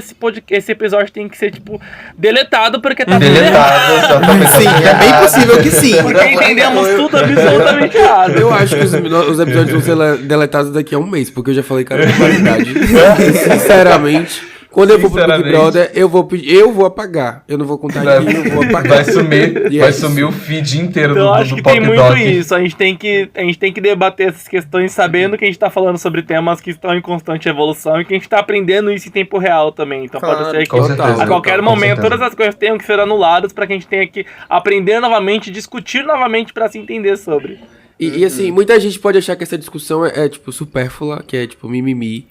esse episódio tem que ser, tipo, deletado, porque tá tudo errado. Sim, é bem possível que sim. Porque entendemos tudo absolutamente errado. Eu acho que os episódios vão ser deletados daqui a um mês, porque eu já falei cara de qualidade. Sinceramente, quando eu for pro Big Brother, eu vou apagar. Eu não vou contar aqui, eu vou apagar. Vai sumir o feed inteiro então, do acho que Pop tem Doc. muito isso. A gente tem que debater essas questões sabendo que a gente tá falando sobre temas que estão em constante evolução e que a gente tá aprendendo isso em tempo real também. Então pode ser que a qualquer momento todas as coisas tenham que ser anuladas para que a gente tenha que aprender novamente, discutir novamente para se entender sobre. E assim, muita gente pode achar que essa discussão é tipo, supérflua, que é tipo mimimi.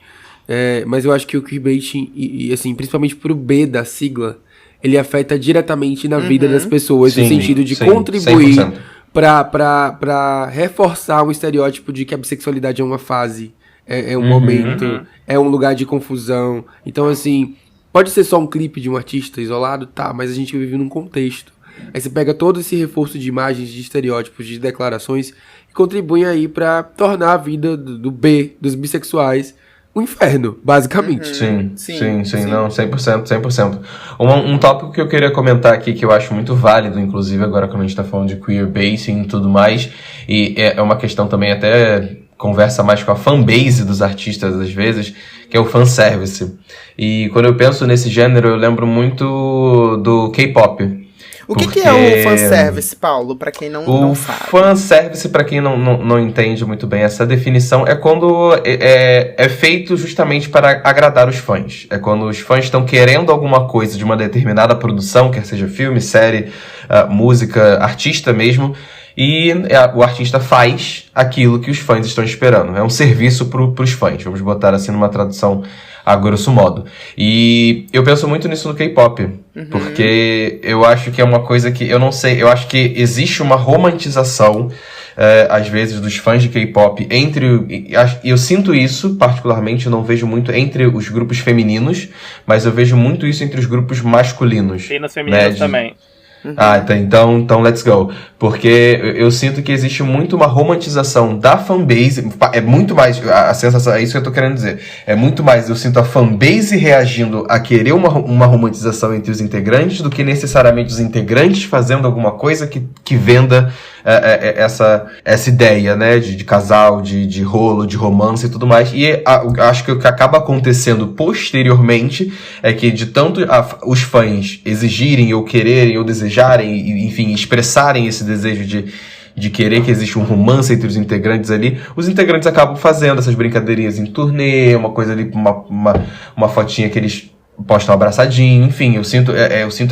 Mas eu acho que o queerbaiting, e assim, principalmente pro B da sigla, ele afeta diretamente na vida das pessoas, no sentido de contribuir pra reforçar um estereótipo de que a bissexualidade é uma fase, é um momento, é um lugar de confusão. Então, assim, pode ser só um clipe de um artista isolado, tá, mas a gente vive num contexto. Aí você pega todo esse reforço de imagens, de estereótipos, de declarações, e contribui aí pra tornar a vida do B, dos bissexuais, um inferno, basicamente. Sim, não, 100%. Um tópico que eu queria comentar aqui, que eu acho muito válido, inclusive agora quando a gente tá falando de queerbaiting e tudo mais, e é uma questão também até conversa mais com a fanbase dos artistas às vezes, que é o fanservice. E quando eu penso nesse gênero, eu lembro muito do K-pop. O que é o fanservice, Paulo, pra quem não sabe? O fanservice, pra quem não entende muito bem essa definição, é quando é feito justamente para agradar os fãs. É quando os fãs estão querendo alguma coisa de uma determinada produção, quer seja filme, série, música, artista mesmo, e o artista faz aquilo que os fãs estão esperando. É um serviço pros fãs, vamos botar assim numa tradução a grosso modo. E eu penso muito nisso no K-pop, porque eu acho que é uma coisa que, eu não sei, eu acho que existe uma romantização, às vezes, dos fãs de K-pop e eu sinto isso, particularmente, eu não vejo muito entre os grupos femininos, mas eu vejo muito isso entre os grupos masculinos. E nos femininos também. Então let's go. Porque eu sinto que existe muito uma romantização da fanbase. É muito mais, a sensação, é isso que eu tô querendo dizer. É muito mais, eu sinto a fanbase reagindo a querer uma romantização entre os integrantes do que necessariamente os integrantes fazendo alguma coisa que venda essa ideia, né, de casal, de rolo, de romance e tudo mais. E acho que o que acaba acontecendo posteriormente é que de tanto os fãs exigirem ou quererem ou desejarem, enfim, expressarem esse desejo de querer que exista um romance entre os integrantes ali, os integrantes acabam fazendo essas brincadeirinhas em turnê, uma coisa ali, uma fotinha que eles postam abraçadinho, enfim, eu sinto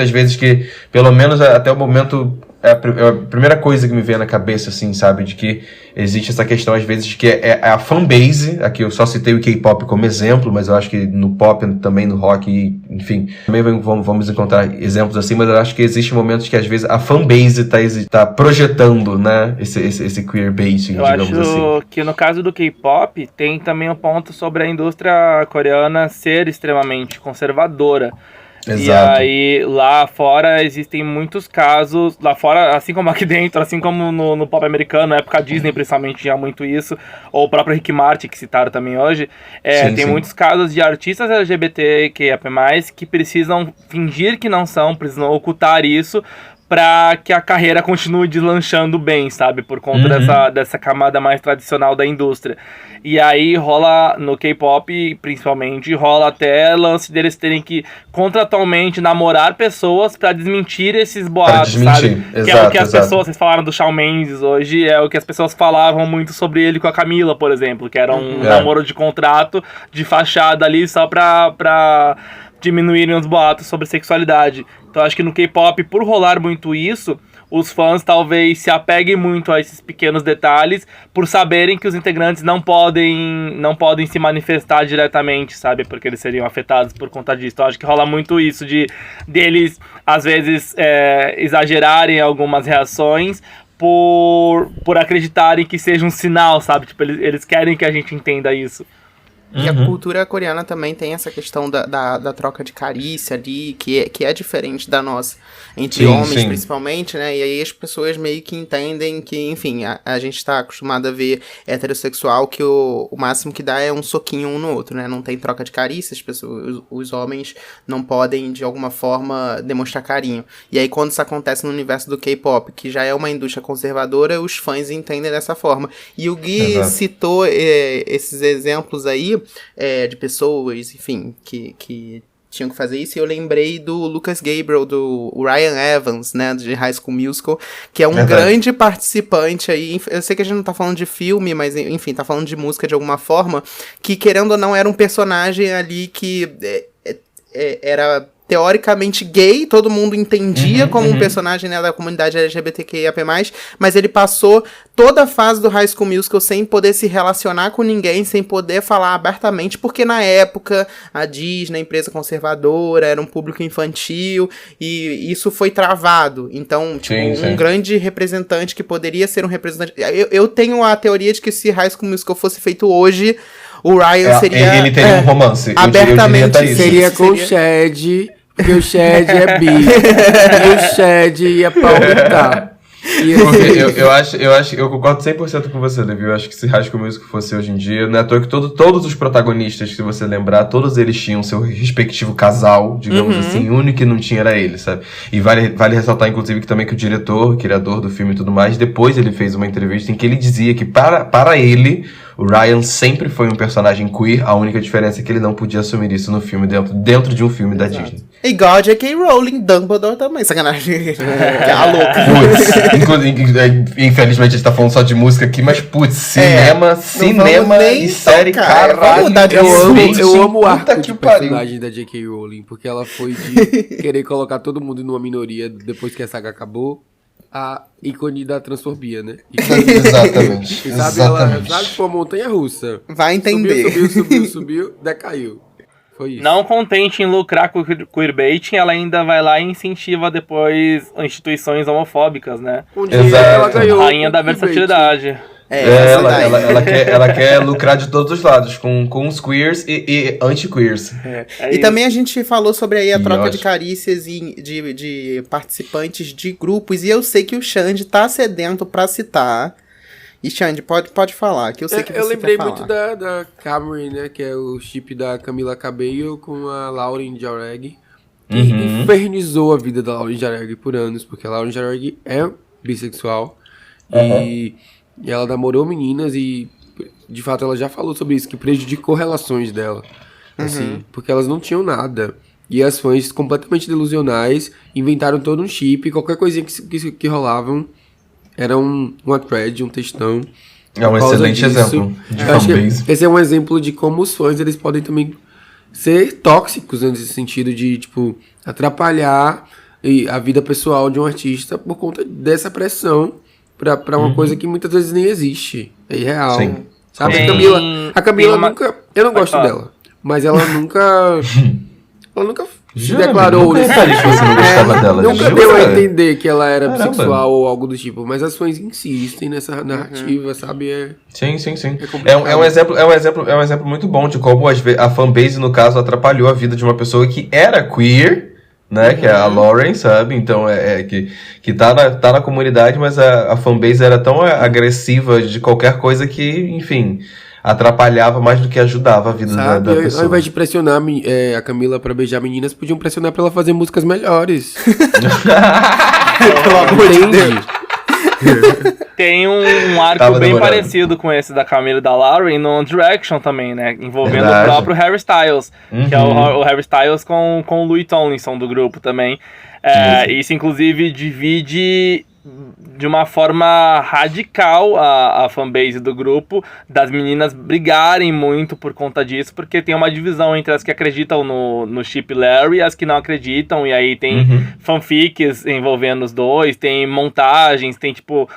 às vezes que, pelo menos até o momento, é a primeira coisa que me vem na cabeça, assim, sabe, de que existe essa questão, às vezes, de que é a fanbase, aqui eu só citei o K-pop como exemplo, mas eu acho que no pop, também no rock, enfim, também vamos encontrar exemplos assim, mas eu acho que existem momentos que, às vezes, a fanbase tá projetando, né, esse queerbaiting, digamos assim. Eu acho que no caso do K-pop, tem também um ponto sobre a indústria coreana ser extremamente conservadora. Exato. E aí, lá fora, existem muitos casos, lá fora, assim como aqui dentro, assim como no pop americano, na época Disney principalmente tinha muito isso, ou o próprio Rick Martin, que citaram também hoje, tem muitos casos de artistas LGBTQIA+, que precisam fingir que não são, precisam ocultar isso, pra que a carreira continue deslanchando bem, sabe? Por conta dessa camada mais tradicional da indústria. E aí rola, no K-pop, principalmente, rola até lance deles terem que contratualmente namorar pessoas pra desmentir esses boatos, sabe? Exato, que é o que as pessoas, vocês falaram do Shawn Mendes hoje, é o que as pessoas falavam muito sobre ele com a Camila, por exemplo, que era um namoro de contrato, de fachada ali, só pra diminuírem os boatos sobre sexualidade. Então acho que no K-pop, por rolar muito isso, os fãs talvez se apeguem muito a esses pequenos detalhes, por saberem que os integrantes não podem se manifestar diretamente, sabe? Porque eles seriam afetados por conta disso. Então acho que rola muito isso deles, às vezes, exagerarem algumas reações, por acreditarem que seja um sinal, sabe? Tipo, eles querem que a gente entenda isso. E a cultura coreana também tem essa questão da troca de carícia ali, que é diferente da nossa, entre homens principalmente, né? E aí as pessoas meio que entendem que, enfim, a gente tá acostumado a ver heterossexual que o máximo que dá é um soquinho um no outro, né? Não tem troca de carícia, os homens não podem, de alguma forma, demonstrar carinho. E aí quando isso acontece no universo do K-pop, que já é uma indústria conservadora, os fãs entendem dessa forma. E o Gui citou esses exemplos aí, de pessoas, enfim, que tinham que fazer isso, e eu lembrei do Lucas Gabriel, do Ryan Evans, né, de High School Musical, que é um grande participante aí. Eu sei que a gente não tá falando de filme, mas enfim, tá falando de música de alguma forma, que, querendo ou não, era um personagem ali que era teoricamente gay, todo mundo entendia como um personagem, né, da comunidade LGBTQIA+, mas ele passou toda a fase do High School Musical sem poder se relacionar com ninguém, sem poder falar abertamente, porque na época a Disney, a empresa conservadora, era um público infantil, e isso foi travado. Então, tipo, um grande representante que poderia ser um representante... Eu tenho a teoria de que se High School Musical fosse feito hoje, o Ryan seria... Ele teria um romance. Abertamente. Seria com o Chad... Porque o Chad é bi. E o Chad ia palmitar. Eu concordo 100% com você, Levi. Eu acho que se High School Musical fosse hoje em dia, não é à toa que todos os protagonistas, se você lembrar, todos eles tinham seu respectivo casal, digamos assim, o único que não tinha era ele, sabe? E vale ressaltar, inclusive, que também que o diretor, criador do filme e tudo mais, depois ele fez uma entrevista em que ele dizia que para ele, o Ryan sempre foi um personagem queer, a única diferença é que ele não podia assumir isso no filme, dentro de um filme da Disney. Igual a J.K. Rowling, Dumbledore também, sacanagem. Que é a louca. Infelizmente a gente tá falando só de música aqui, mas putz, cinema e série, caralho. Eu amo o arco de personagem da J.K. Rowling, porque ela foi de querer colocar todo mundo numa minoria depois que a saga acabou, a ícone da transfobia, né? Exatamente. Ela foi uma montanha russa. Vai entender. Subiu, decaiu. Foi isso. Não contente em lucrar com o queerbaiting, ela ainda vai lá e incentiva depois instituições homofóbicas, né? Ela ganhou. Rainha da versatilidade. Ela quer lucrar de todos os lados, com os queers e anti-queers. E também a gente falou sobre aí a troca de carícias de participantes de grupos, e eu sei que o Xande tá sedento pra citar. E Xande, pode falar, que eu sei que você quer falar. Eu lembrei muito da Cameron, né, que é o chip da Camila Cabello com a Lauren Jauregui, que infernizou a vida da Lauren Jauregui por anos, porque a Lauren Jauregui é bissexual. E ela namorou meninas e, de fato, ela já falou sobre isso, que prejudicou relações dela. Assim, porque elas não tinham nada. E as fãs, completamente delusionais, inventaram todo um chip, e qualquer coisinha que rolavam era uma thread, um textão. É um excelente exemplo de fanbase. Esse é um exemplo de como os fãs, eles podem também ser tóxicos, né, nesse sentido de, tipo, atrapalhar a vida pessoal de um artista por conta dessa pressão pra uma coisa que muitas vezes nem existe. É irreal. Sim. Sabe? A Camila nunca... Eu não gosto dela, mas ela nunca... Ela nunca se declarou nesse tipo. Nunca deu a entender que ela era bissexual ou algo do tipo. Mas as fãs insistem nessa narrativa, sabe? Sim. É um exemplo muito bom de como a fanbase, no caso, atrapalhou a vida de uma pessoa que era queer, né? Que é a Lauren, sabe? Então, que tá na comunidade, mas a fanbase era tão agressiva de qualquer coisa que, enfim... atrapalhava mais do que ajudava a vida da pessoa. Ao invés de pressionar a Camila pra beijar meninas, podiam pressionar pra ela fazer músicas melhores. Pelo amor de Deus. Tem um arco bem parecido com esse da Camila e da Lauren no One Direction também, né? Envolvendo o próprio Harry Styles, que é o Harry Styles com o Louis Tomlinson do grupo também. Isso, inclusive, divide de uma forma radical a fanbase do grupo, das meninas brigarem muito por conta disso, porque tem uma divisão entre as que acreditam no Chip Larry e as que não acreditam, e aí tem fanfics envolvendo os dois, tem montagens, tem tipo,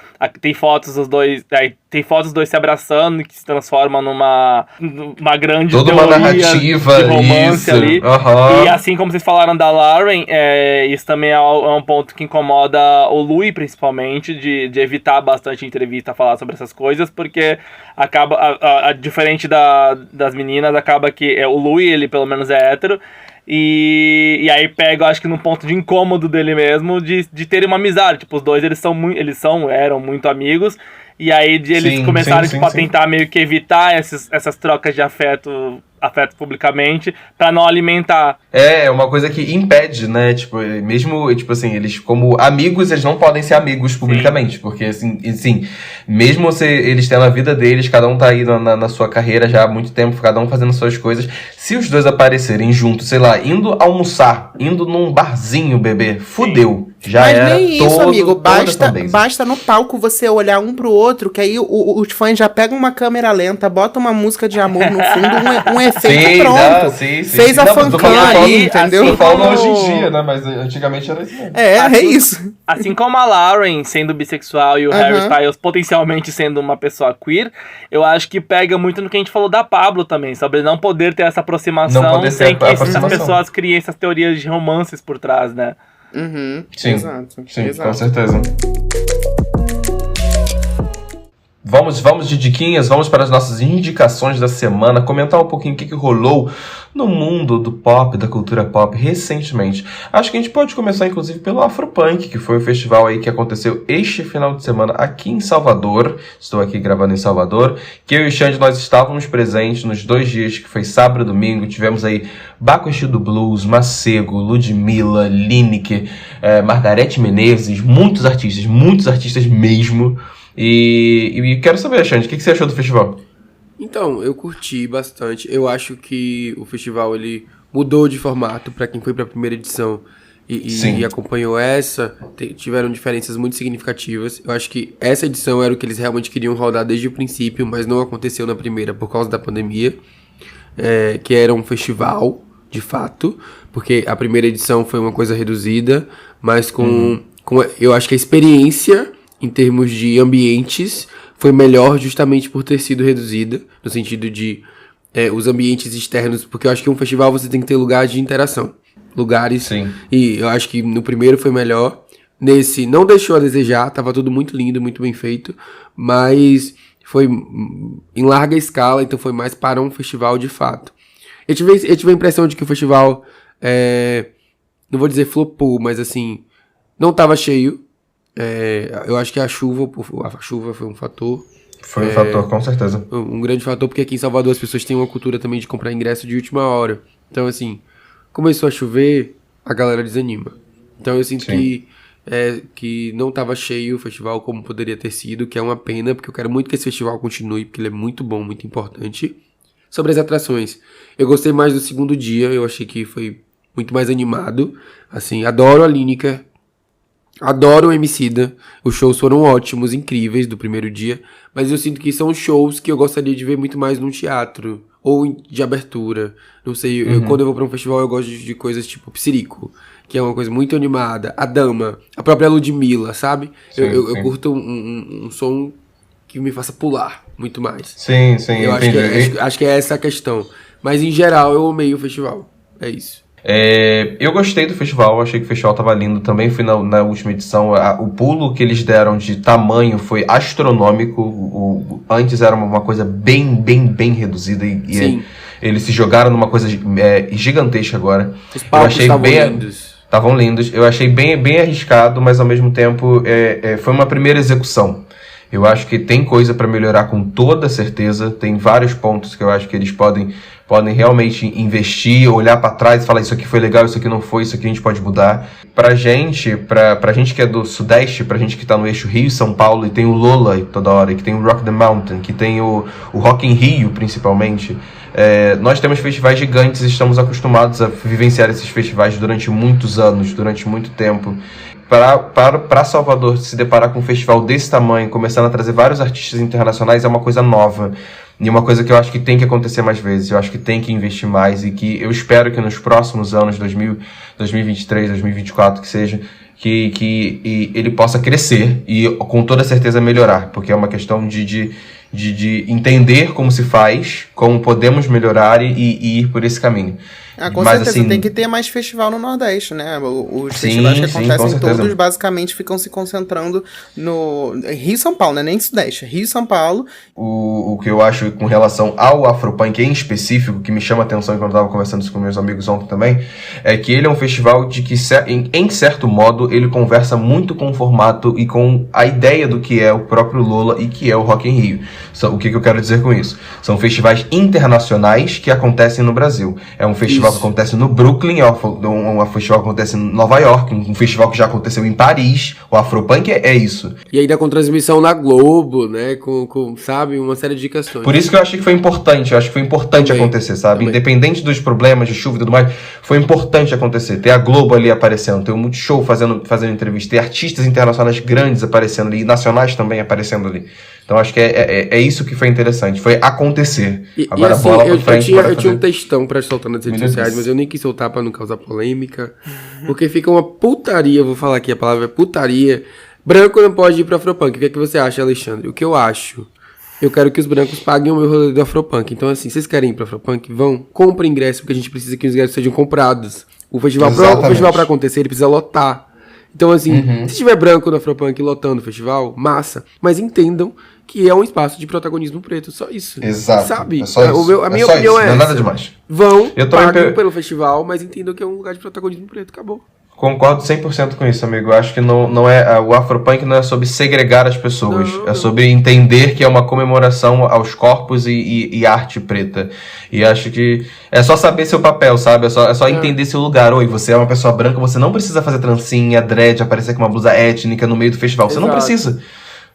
tem fotos dos dois, aí tem fotos dos dois se abraçando, que se transforma numa grande toda uma narrativa de romance isso. ali. E assim como vocês falaram da Lauren, isso também é um ponto que incomoda o Louis, principalmente, de evitar bastante entrevista falar sobre essas coisas, porque acaba, diferente das meninas, acaba que o Louis, ele pelo menos é hétero, e aí pega, eu acho que num ponto de incômodo dele mesmo, de terem uma amizade. Tipo, os dois, eram muito amigos, e aí eles começaram a tentar meio que evitar essas trocas de afeto publicamente, pra não alimentar. É uma coisa que impede, né? Tipo, mesmo, tipo assim, eles como amigos, eles não podem ser amigos publicamente, porque assim, mesmo eles tendo a vida deles, cada um tá aí na sua carreira já há muito tempo, cada um fazendo suas coisas, se os dois aparecerem juntos, sei lá, indo almoçar, indo num barzinho beber, fudeu. Mas nem isso, amigo, basta no palco você olhar um pro outro, que aí os fãs já pegam uma câmera lenta, botam uma música de amor no fundo, um efeito pronto. Fez a fancam ali, entendeu? Eu falo hoje em dia, né? Mas antigamente era isso mesmo. É isso. Assim como a Lauren sendo bissexual e o Harry Styles potencialmente sendo uma pessoa queer, eu acho que pega muito no que a gente falou da Pablo também, sobre não poder ter essa aproximação sem que as pessoas criem essas teorias de romances por trás, né? Sim, exato. Com certeza. Vamos de diquinhas, vamos para as nossas indicações da semana, comentar um pouquinho o que rolou no mundo do pop, da cultura pop, recentemente. Acho que a gente pode começar, inclusive, pelo Afropunk, que foi o festival aí que aconteceu este final de semana aqui em Salvador. Estou aqui gravando em Salvador, que eu e o Xande, nós estávamos presentes nos 2 dias, que foi sábado e domingo. Tivemos aí Baco Exu do Blues, Macego, Ludmilla, Lineker, Margareth Menezes, muitos artistas mesmo. E quero saber, Xande, o que você achou do festival? Então, eu curti bastante. Eu acho que o festival ele mudou de formato para quem foi para a primeira edição e acompanhou essa. Tiveram diferenças muito significativas. Eu acho que essa edição era o que eles realmente queriam rodar desde o princípio, mas não aconteceu na primeira por causa da pandemia, que era um festival, de fato, porque a primeira edição foi uma coisa reduzida, mas eu acho que a experiência em termos de ambientes, foi melhor justamente por ter sido reduzida, no sentido de os ambientes externos, porque eu acho que um festival você tem que ter lugar de interação, lugares, e eu acho que no primeiro foi melhor, nesse não deixou a desejar, tava tudo muito lindo, muito bem feito, mas foi em larga escala, então foi mais para um festival de fato. Eu tive a impressão de que o festival, não vou dizer flopou, mas assim, não tava cheio. Eu acho que a chuva foi um fator. Foi um fator, com certeza. Um grande fator, porque aqui em Salvador as pessoas têm uma cultura também de comprar ingresso de última hora. Então, assim, começou a chover, a galera desanima. Então eu sinto que que não estava cheio o festival como poderia ter sido, que é uma pena, porque eu quero muito que esse festival continue, porque ele é muito bom, muito importante. Sobre as atrações, eu gostei mais do segundo dia, eu achei que foi muito mais animado. Assim, adoro a Lineker, adoro o Emicida, os shows foram ótimos, incríveis do primeiro dia, mas eu sinto que são shows que eu gostaria de ver muito mais num teatro, ou de abertura, não sei, quando eu vou pra um festival eu gosto de coisas tipo Psirico, que é uma coisa muito animada, a Dama, a própria Ludmilla, sabe? Sim, eu curto um som que me faça pular muito mais. Sim, eu acho que é essa a questão, mas em geral eu amei o festival, é isso. Eu gostei do festival, achei que o festival tava lindo, também fui na última edição, o pulo que eles deram de tamanho foi astronômico, antes era uma coisa bem reduzida e eles se jogaram numa coisa gigantesca agora. Os palcos estavam lindos, eu achei bem arriscado, mas ao mesmo tempo foi uma primeira execução. Eu acho que tem coisa para melhorar com toda certeza, tem vários pontos que eu acho que eles podem realmente investir, olhar para trás e falar isso aqui foi legal, isso aqui não foi, isso aqui a gente pode mudar. Pra gente que é do Sudeste, pra gente que tá no eixo Rio e São Paulo, e tem o Lola toda hora, e que tem o Rock the Mountain, que tem o Rock in Rio, principalmente, nós temos festivais gigantes e estamos acostumados a vivenciar esses festivais durante muitos anos, durante muito tempo. Para Salvador se deparar com um festival desse tamanho, começando a trazer vários artistas internacionais, é uma coisa nova. E uma coisa que eu acho que tem que acontecer mais vezes. Eu acho que tem que investir mais e que eu espero que nos próximos anos, 2023, 2024, que seja, que ele possa crescer e com toda certeza melhorar. Porque é uma questão de entender como se faz, como podemos melhorar e ir por esse caminho. Com certeza, assim, tem que ter mais festival no Nordeste, né? Os festivais que acontecem todos, basicamente, ficam se concentrando no Rio e São Paulo, né? Nem Sudeste, Rio e São Paulo. O que eu acho com relação ao Afropunk em específico, que me chama a atenção quando eu estava conversando isso com meus amigos ontem também, é que ele é um festival de que, em certo modo, ele conversa muito com o formato e com a ideia do que é o próprio Lola e que é o Rock in Rio. O que eu quero dizer com isso? São festivais internacionais que acontecem no Brasil. É um festival que acontece no Brooklyn, um festival que acontece em Nova York, um festival que já aconteceu em Paris. O Afropunk é isso. E ainda com transmissão na Globo, né? Com sabe, uma série de questões. Por isso que eu achei que foi importante. Eu acho que foi importante acontecer, sabe? Também. Independente dos problemas de chuva e tudo mais, foi importante acontecer. Ter a Globo ali aparecendo, ter o Multishow fazendo entrevista, ter artistas internacionais grandes aparecendo ali, e nacionais também aparecendo ali. Então acho que é isso que foi interessante, foi acontecer. Agora assim, bola pra frente. Eu tinha um textão pra soltar nas redes sociais, mas eu nem quis soltar pra não causar polêmica, porque fica uma putaria, vou falar aqui a palavra putaria. Branco não pode ir pro Afropunk. O que é que você acha, Alexandre? O que eu acho? Eu quero que os brancos paguem o meu rolê do Afropunk. Então assim, vocês querem ir pro Afropunk? Vão, comprem ingresso, porque a gente precisa que os ingressos sejam comprados. O festival pra acontecer, ele precisa lotar. Então, assim, se tiver branco no Afropunk lotando o festival, massa. Mas entendam que é um espaço de protagonismo preto, só isso. Exato. Sabe? É só isso. A minha opinião é essa. Não é nada demais. Vão, pagam pelo festival, mas entendam que é um lugar de protagonismo preto. Acabou. Concordo 100% com isso, amigo. Eu acho que não é, o Afropunk não é sobre segregar as pessoas. É sobre entender que é uma comemoração aos corpos e arte preta. E acho que é só saber seu papel, sabe? É só entender seu lugar. Oi, você é uma pessoa branca, você não precisa fazer trancinha, dread, aparecer com uma blusa étnica no meio do festival. Você não precisa.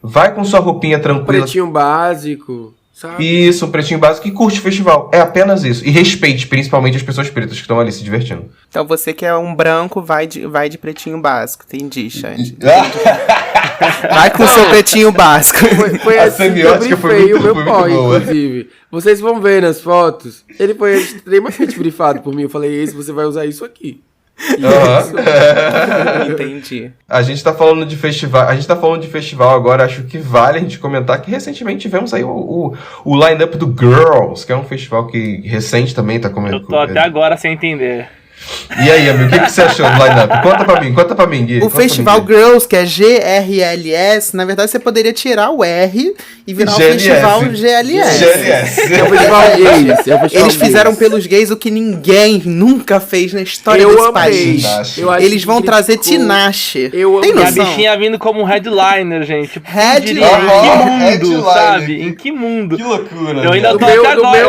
Vai com sua roupinha tranquila. Pretinho básico. Sabe? Isso, um pretinho básico que curte o festival. É apenas isso. E respeite, principalmente, as pessoas pretas que estão ali se divertindo. Então você que é um branco, vai de pretinho básico. Entendi, Xande. Vai com o seu pretinho básico. Foi assim que eu brifei o meu pó, inclusive. Vocês vão ver nas fotos. Ele foi extremamente brifado por mim. Eu falei, você vai usar isso aqui. Entendi. A gente tá falando de festival agora. Acho que vale a gente comentar que recentemente tivemos aí o line-up do Girls, que é um festival que recente também tá comentando. Eu tô até agora sem entender. E aí, amigo, o que você achou do line-up? Conta pra mim, Gui. O Festival Girls, que é GRLS, na verdade você poderia tirar o R e virar o Festival GLS. É o Festival Gays. Eles fizeram pelos gays o que ninguém nunca fez na história desse país. Eles vão trazer Tinashe. Tem noção? A bichinha vindo como um headliner, gente. Em que mundo, sabe? Em que mundo? Que loucura. Eu ainda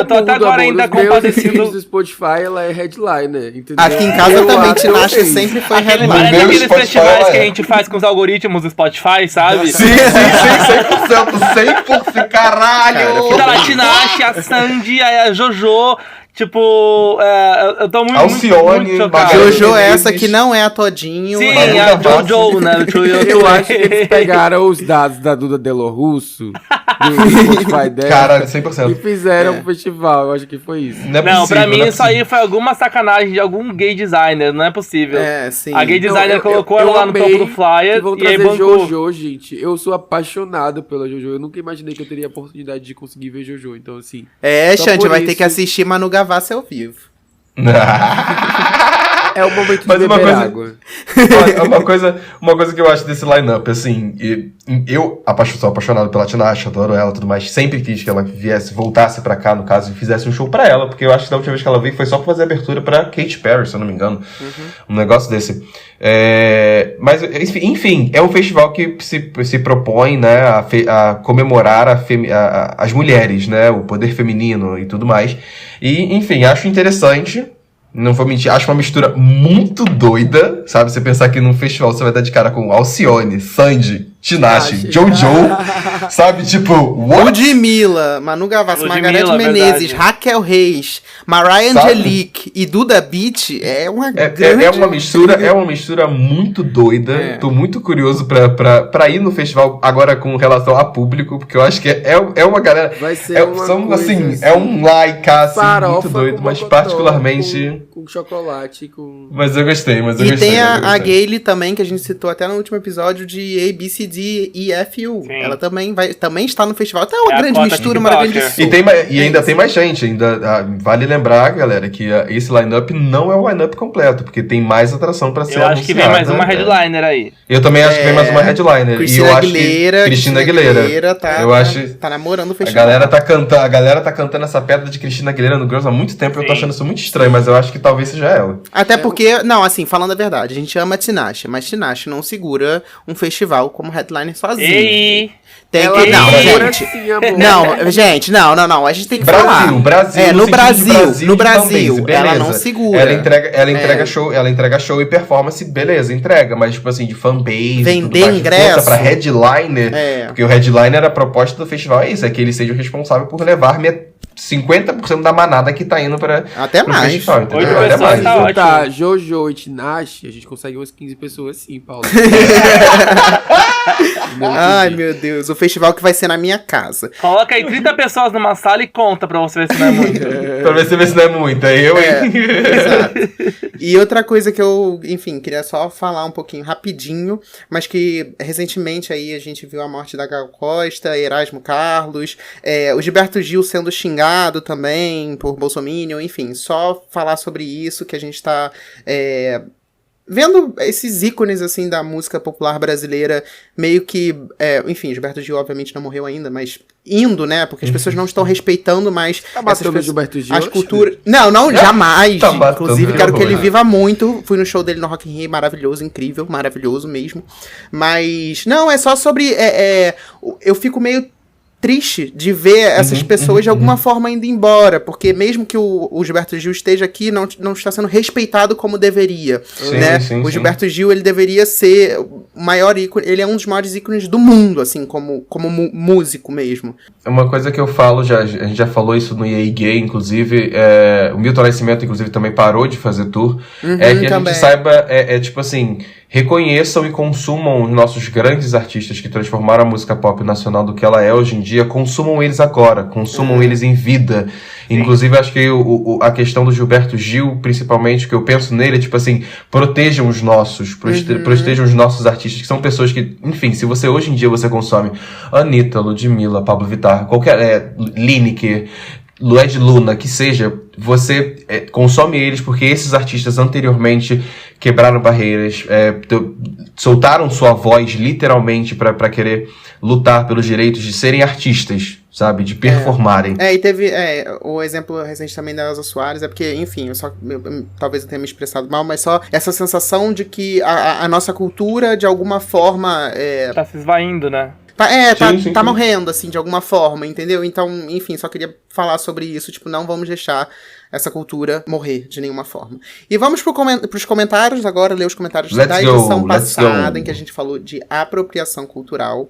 tô até agora, ainda compadecido. Do Spotify, ela é headliner, entendeu? Aqui em casa também, Tinashe sempre foi Parece headline. aqueles festivais que a gente faz com os algoritmos do Spotify, sabe? Sim, 100%, caralho! Que tá lá a Tinashe, a Sandy, a Jojo. Tipo, eu tô muito chocado. Jojo é essa que não é a Todinho. Sim, a Jojo, né? Eu acho que eles pegaram os dados da Duda Delo Russo, do Spotify dela, cara, 100%. e fizeram um festival. Eu acho que foi isso. Não, pra mim isso aí foi alguma sacanagem de algum gay designer, não é possível. Sim. A gay designer colocou ela lá no topo do flyer e aí bancou. Jojo, gente, eu sou apaixonado pela Jojo. Eu nunca imaginei que eu teria a oportunidade de conseguir ver Jojo, então assim... Xande, vai ter que assistir Manu Gavassi ao vivo. É o momento de beber água. Uma coisa que eu acho desse line-up, assim, eu sou apaixonado pela Tinashe, adoro ela e tudo mais, sempre quis que ela voltasse pra cá, no caso, e fizesse um show pra ela, porque eu acho que da última vez que ela veio foi só pra fazer abertura pra Katy Perry, se eu não me engano. Um negócio desse. Mas, enfim, é um festival que se propõe, né, a comemorar as mulheres, né, o poder feminino e tudo mais. E, enfim, acho interessante. Não vou mentir, acho uma mistura muito doida, sabe? Você pensar que num festival você vai dar de cara com Alcione, Sandy, Tinashe, Jojo, sabe? Tipo, what? Ludmilla, Manu Gavassi, Margareth Menezes, Raquel Reis, Mariah Angelique e Duda Beat é uma grande... É uma mistura muito doida. Tô muito curioso pra ir no festival agora com relação a público, porque eu acho que é uma galera... Vai ser assim, é um like, assim, muito doido, mas particularmente... Com chocolate, com... Mas eu gostei, E tem a Gayle também, que a gente citou até no último episódio, de ABCDEFU. Ela também está no festival. Então é uma grande mistura, uma grande sopa. E ainda tem mais gente. Vale lembrar, galera, que esse line-up não é o line-up completo, porque tem mais atração pra ser anunciada. Eu acho que vem mais uma headliner aí. Eu também acho que vem mais uma headliner. Cristina Aguilera tá namorando o festival. A galera tá cantando essa pedra de Cristina Aguilera no Girls há muito tempo. Eu tô achando isso muito estranho, mas eu acho que talvez seja ela. Até porque, não, assim, falando a verdade, a gente ama Tinashe, mas Tinashe não segura um festival como headliner sozinho. Ei! Tem que... Não, gente. Não. A gente tem que falar. Brasil. No Brasil, ela não segura. Ela entrega show e performance, beleza, entrega. Mas, tipo assim, de fanbase, vender ingresso pra headliner. Porque o headliner, a proposta do festival é isso, é que ele seja o responsável por levar 50% da manada que tá indo pra... Até mais. Festival, entendeu? Até mais. Tá, Jojo e Tinashe, a gente consegue umas 15 pessoas sim, Paulo. Ai, meu Deus. O festival que vai ser na minha casa. Coloca aí 30 pessoas numa sala e conta pra você ver se não é muito. Pra ver se não é muito. É eu, hein? Exato. E outra coisa que eu, enfim, queria só falar um pouquinho rapidinho, mas que recentemente aí a gente viu a morte da Gal Costa, Erasmo Carlos, o Gilberto Gil sendo xingado também por Bolsominion, enfim, só falar sobre isso, que a gente tá... vendo esses ícones, assim, da música popular brasileira, meio que... enfim, Gilberto Gil, obviamente, não morreu ainda, mas indo, né? Porque as pessoas não estão respeitando mais... Tá matando Gilberto Gil? As culturas... Não, jamais. Inclusive, quero que ele viva muito. Fui no show dele no Rock in Rio, maravilhoso, incrível, maravilhoso mesmo. Mas, não, é só sobre... eu fico meio triste de ver essas pessoas de alguma forma indo embora, porque mesmo que o Gilberto Gil esteja aqui, não está sendo respeitado como deveria, né? O Gilberto Gil, ele deveria ser o maior ícone, ele é um dos maiores ícones do mundo, assim, como músico mesmo. Uma coisa que eu falo, a gente já falou isso no EA Gay, inclusive, o Milton Nascimento, inclusive, também parou de fazer tour, que a gente saiba, tipo assim... Reconheçam e consumam os nossos grandes artistas que transformaram a música pop nacional do que ela é hoje em dia, consumam eles agora, consumam eles em vida. Sim. Inclusive, acho que a questão do Gilberto Gil, principalmente, que eu penso nele, é tipo assim, protejam os nossos, protejam os nossos artistas, que são pessoas que, enfim, se você hoje em dia você consome Anitta, Ludmilla, Pablo Vittar, qualquer, Lineker, Lued Luna, que seja, você consome eles porque esses artistas anteriormente quebraram barreiras, soltaram sua voz literalmente para querer lutar pelos direitos de serem artistas, sabe? De performarem. E teve o exemplo recente também da Elza Soares, porque, enfim, talvez eu tenha me expressado mal, mas só essa sensação de que a nossa cultura, de alguma forma... tá se esvaindo, né? Tá morrendo, assim, de alguma forma, entendeu? Então, enfim, só queria falar sobre isso. Tipo, não vamos deixar essa cultura morrer de nenhuma forma. E vamos pros comentários agora, ler os comentários da edição passada, em que a gente falou de apropriação cultural.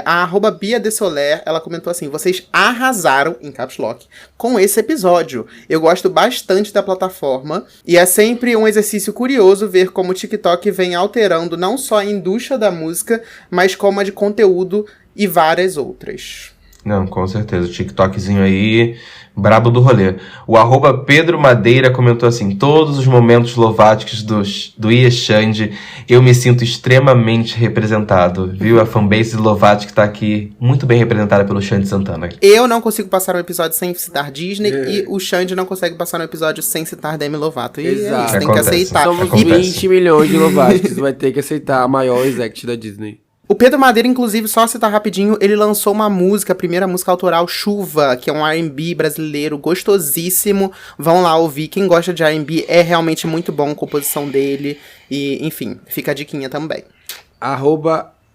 A @Bia de Soler, ela comentou assim: vocês arrasaram, em caps lock, com esse episódio. Eu gosto bastante da plataforma e é sempre um exercício curioso ver como o TikTok vem alterando não só a indústria da música, mas como a de conteúdo e várias outras. Não, com certeza, o TikTokzinho aí, brabo do rolê. O @Pedro Madeira comentou assim: todos os momentos lováticos do Ia Xande, eu me sinto extremamente representado, viu? A fanbase do Lovatic tá aqui muito bem representada pelo Xande Santana. Eu não consigo passar um episódio sem citar Disney e o Xande não consegue passar um episódio sem citar Demi Lovato. E exato. Tem que aceitar. Somos 20 milhões de Lovatics, vai ter que aceitar a maior exec da Disney. O Pedro Madeira, inclusive, só citar rapidinho, ele lançou uma música, a primeira música autoral, Chuva, que é um R&B brasileiro gostosíssimo. Vão lá ouvir. Quem gosta de R&B é realmente muito bom a composição dele. E, enfim, fica a diquinha também.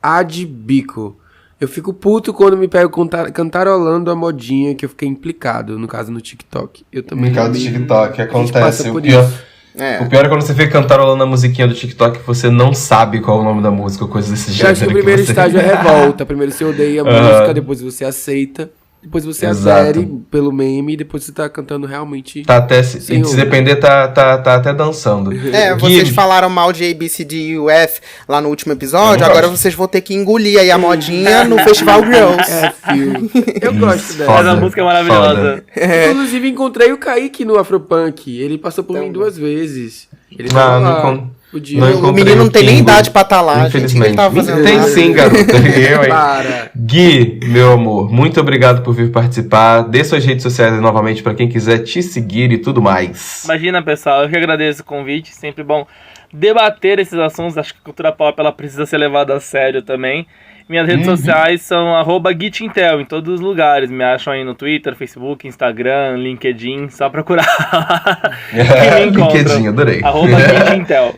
@Adbico. Eu fico puto quando me pego cantarolando a modinha que eu fiquei implicado, no caso no TikTok. Eu também. No caso do TikTok, acontece. O pior é quando você fica cantarolando a musiquinha do TikTok e você não sabe qual é o nome da música ou coisa desse gênero. Eu acho que o primeiro estágio é revolta. Primeiro você odeia a música, depois você aceita, depois você adere pelo meme e depois você tá cantando realmente. Tá até, se depender, tá até dançando. Vocês falaram mal de ABCDUF lá no último episódio, agora vocês vão ter que engolir aí a modinha no Festival Girls. Eu gosto dela. Mas a música é maravilhosa. Inclusive, encontrei o Kaique no Afropunk. Ele passou por mim 2 vezes. Ele o menino não tem nem idade pra estar lá, infelizmente. Gente, tem sim, garoto. Eu, hein? Gui, meu amor, muito obrigado por vir participar. Dê suas redes sociais novamente pra quem quiser te seguir e tudo mais. Imagina, pessoal, eu que agradeço o convite. Sempre bom debater esses assuntos. Acho que a cultura pop ela precisa ser levada a sério também. Minhas redes sociais são @GitIntel em todos os lugares. Me acham aí no Twitter, Facebook, Instagram, LinkedIn. Só procurar. LinkedIn, adorei. @GitIntel.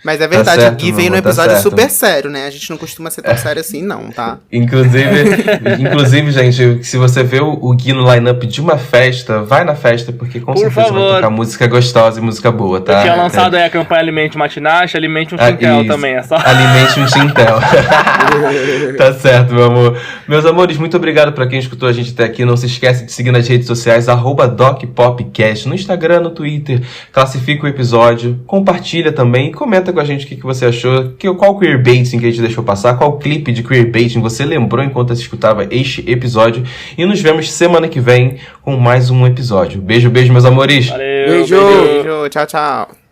Mas é verdade, o Gui veio num episódio super sério, né? A gente não costuma ser tão sério assim, não, tá? Inclusive, gente, se você vê o Gui no line-up de uma festa, vai na festa, porque com certeza vai tocar música gostosa e música boa, tá? Eu tinha lançado aí a campanha Alimente Matinache, Alimente um Tintel também, é só... Alimente um Tintel. Tá certo, meu amor. Meus amores, muito obrigado pra quem escutou a gente até aqui. Não se esquece de seguir nas redes sociais, @DocPopcast, no Instagram, no Twitter. Classifica o episódio, compartilha também e comenta com a gente o que você achou, qual queerbaiting que a gente deixou passar, qual clipe de queerbaiting você lembrou enquanto escutava este episódio. E nos vemos semana que vem com mais um episódio. Beijo, meus amores. Valeu, beijo. Tchau, tchau.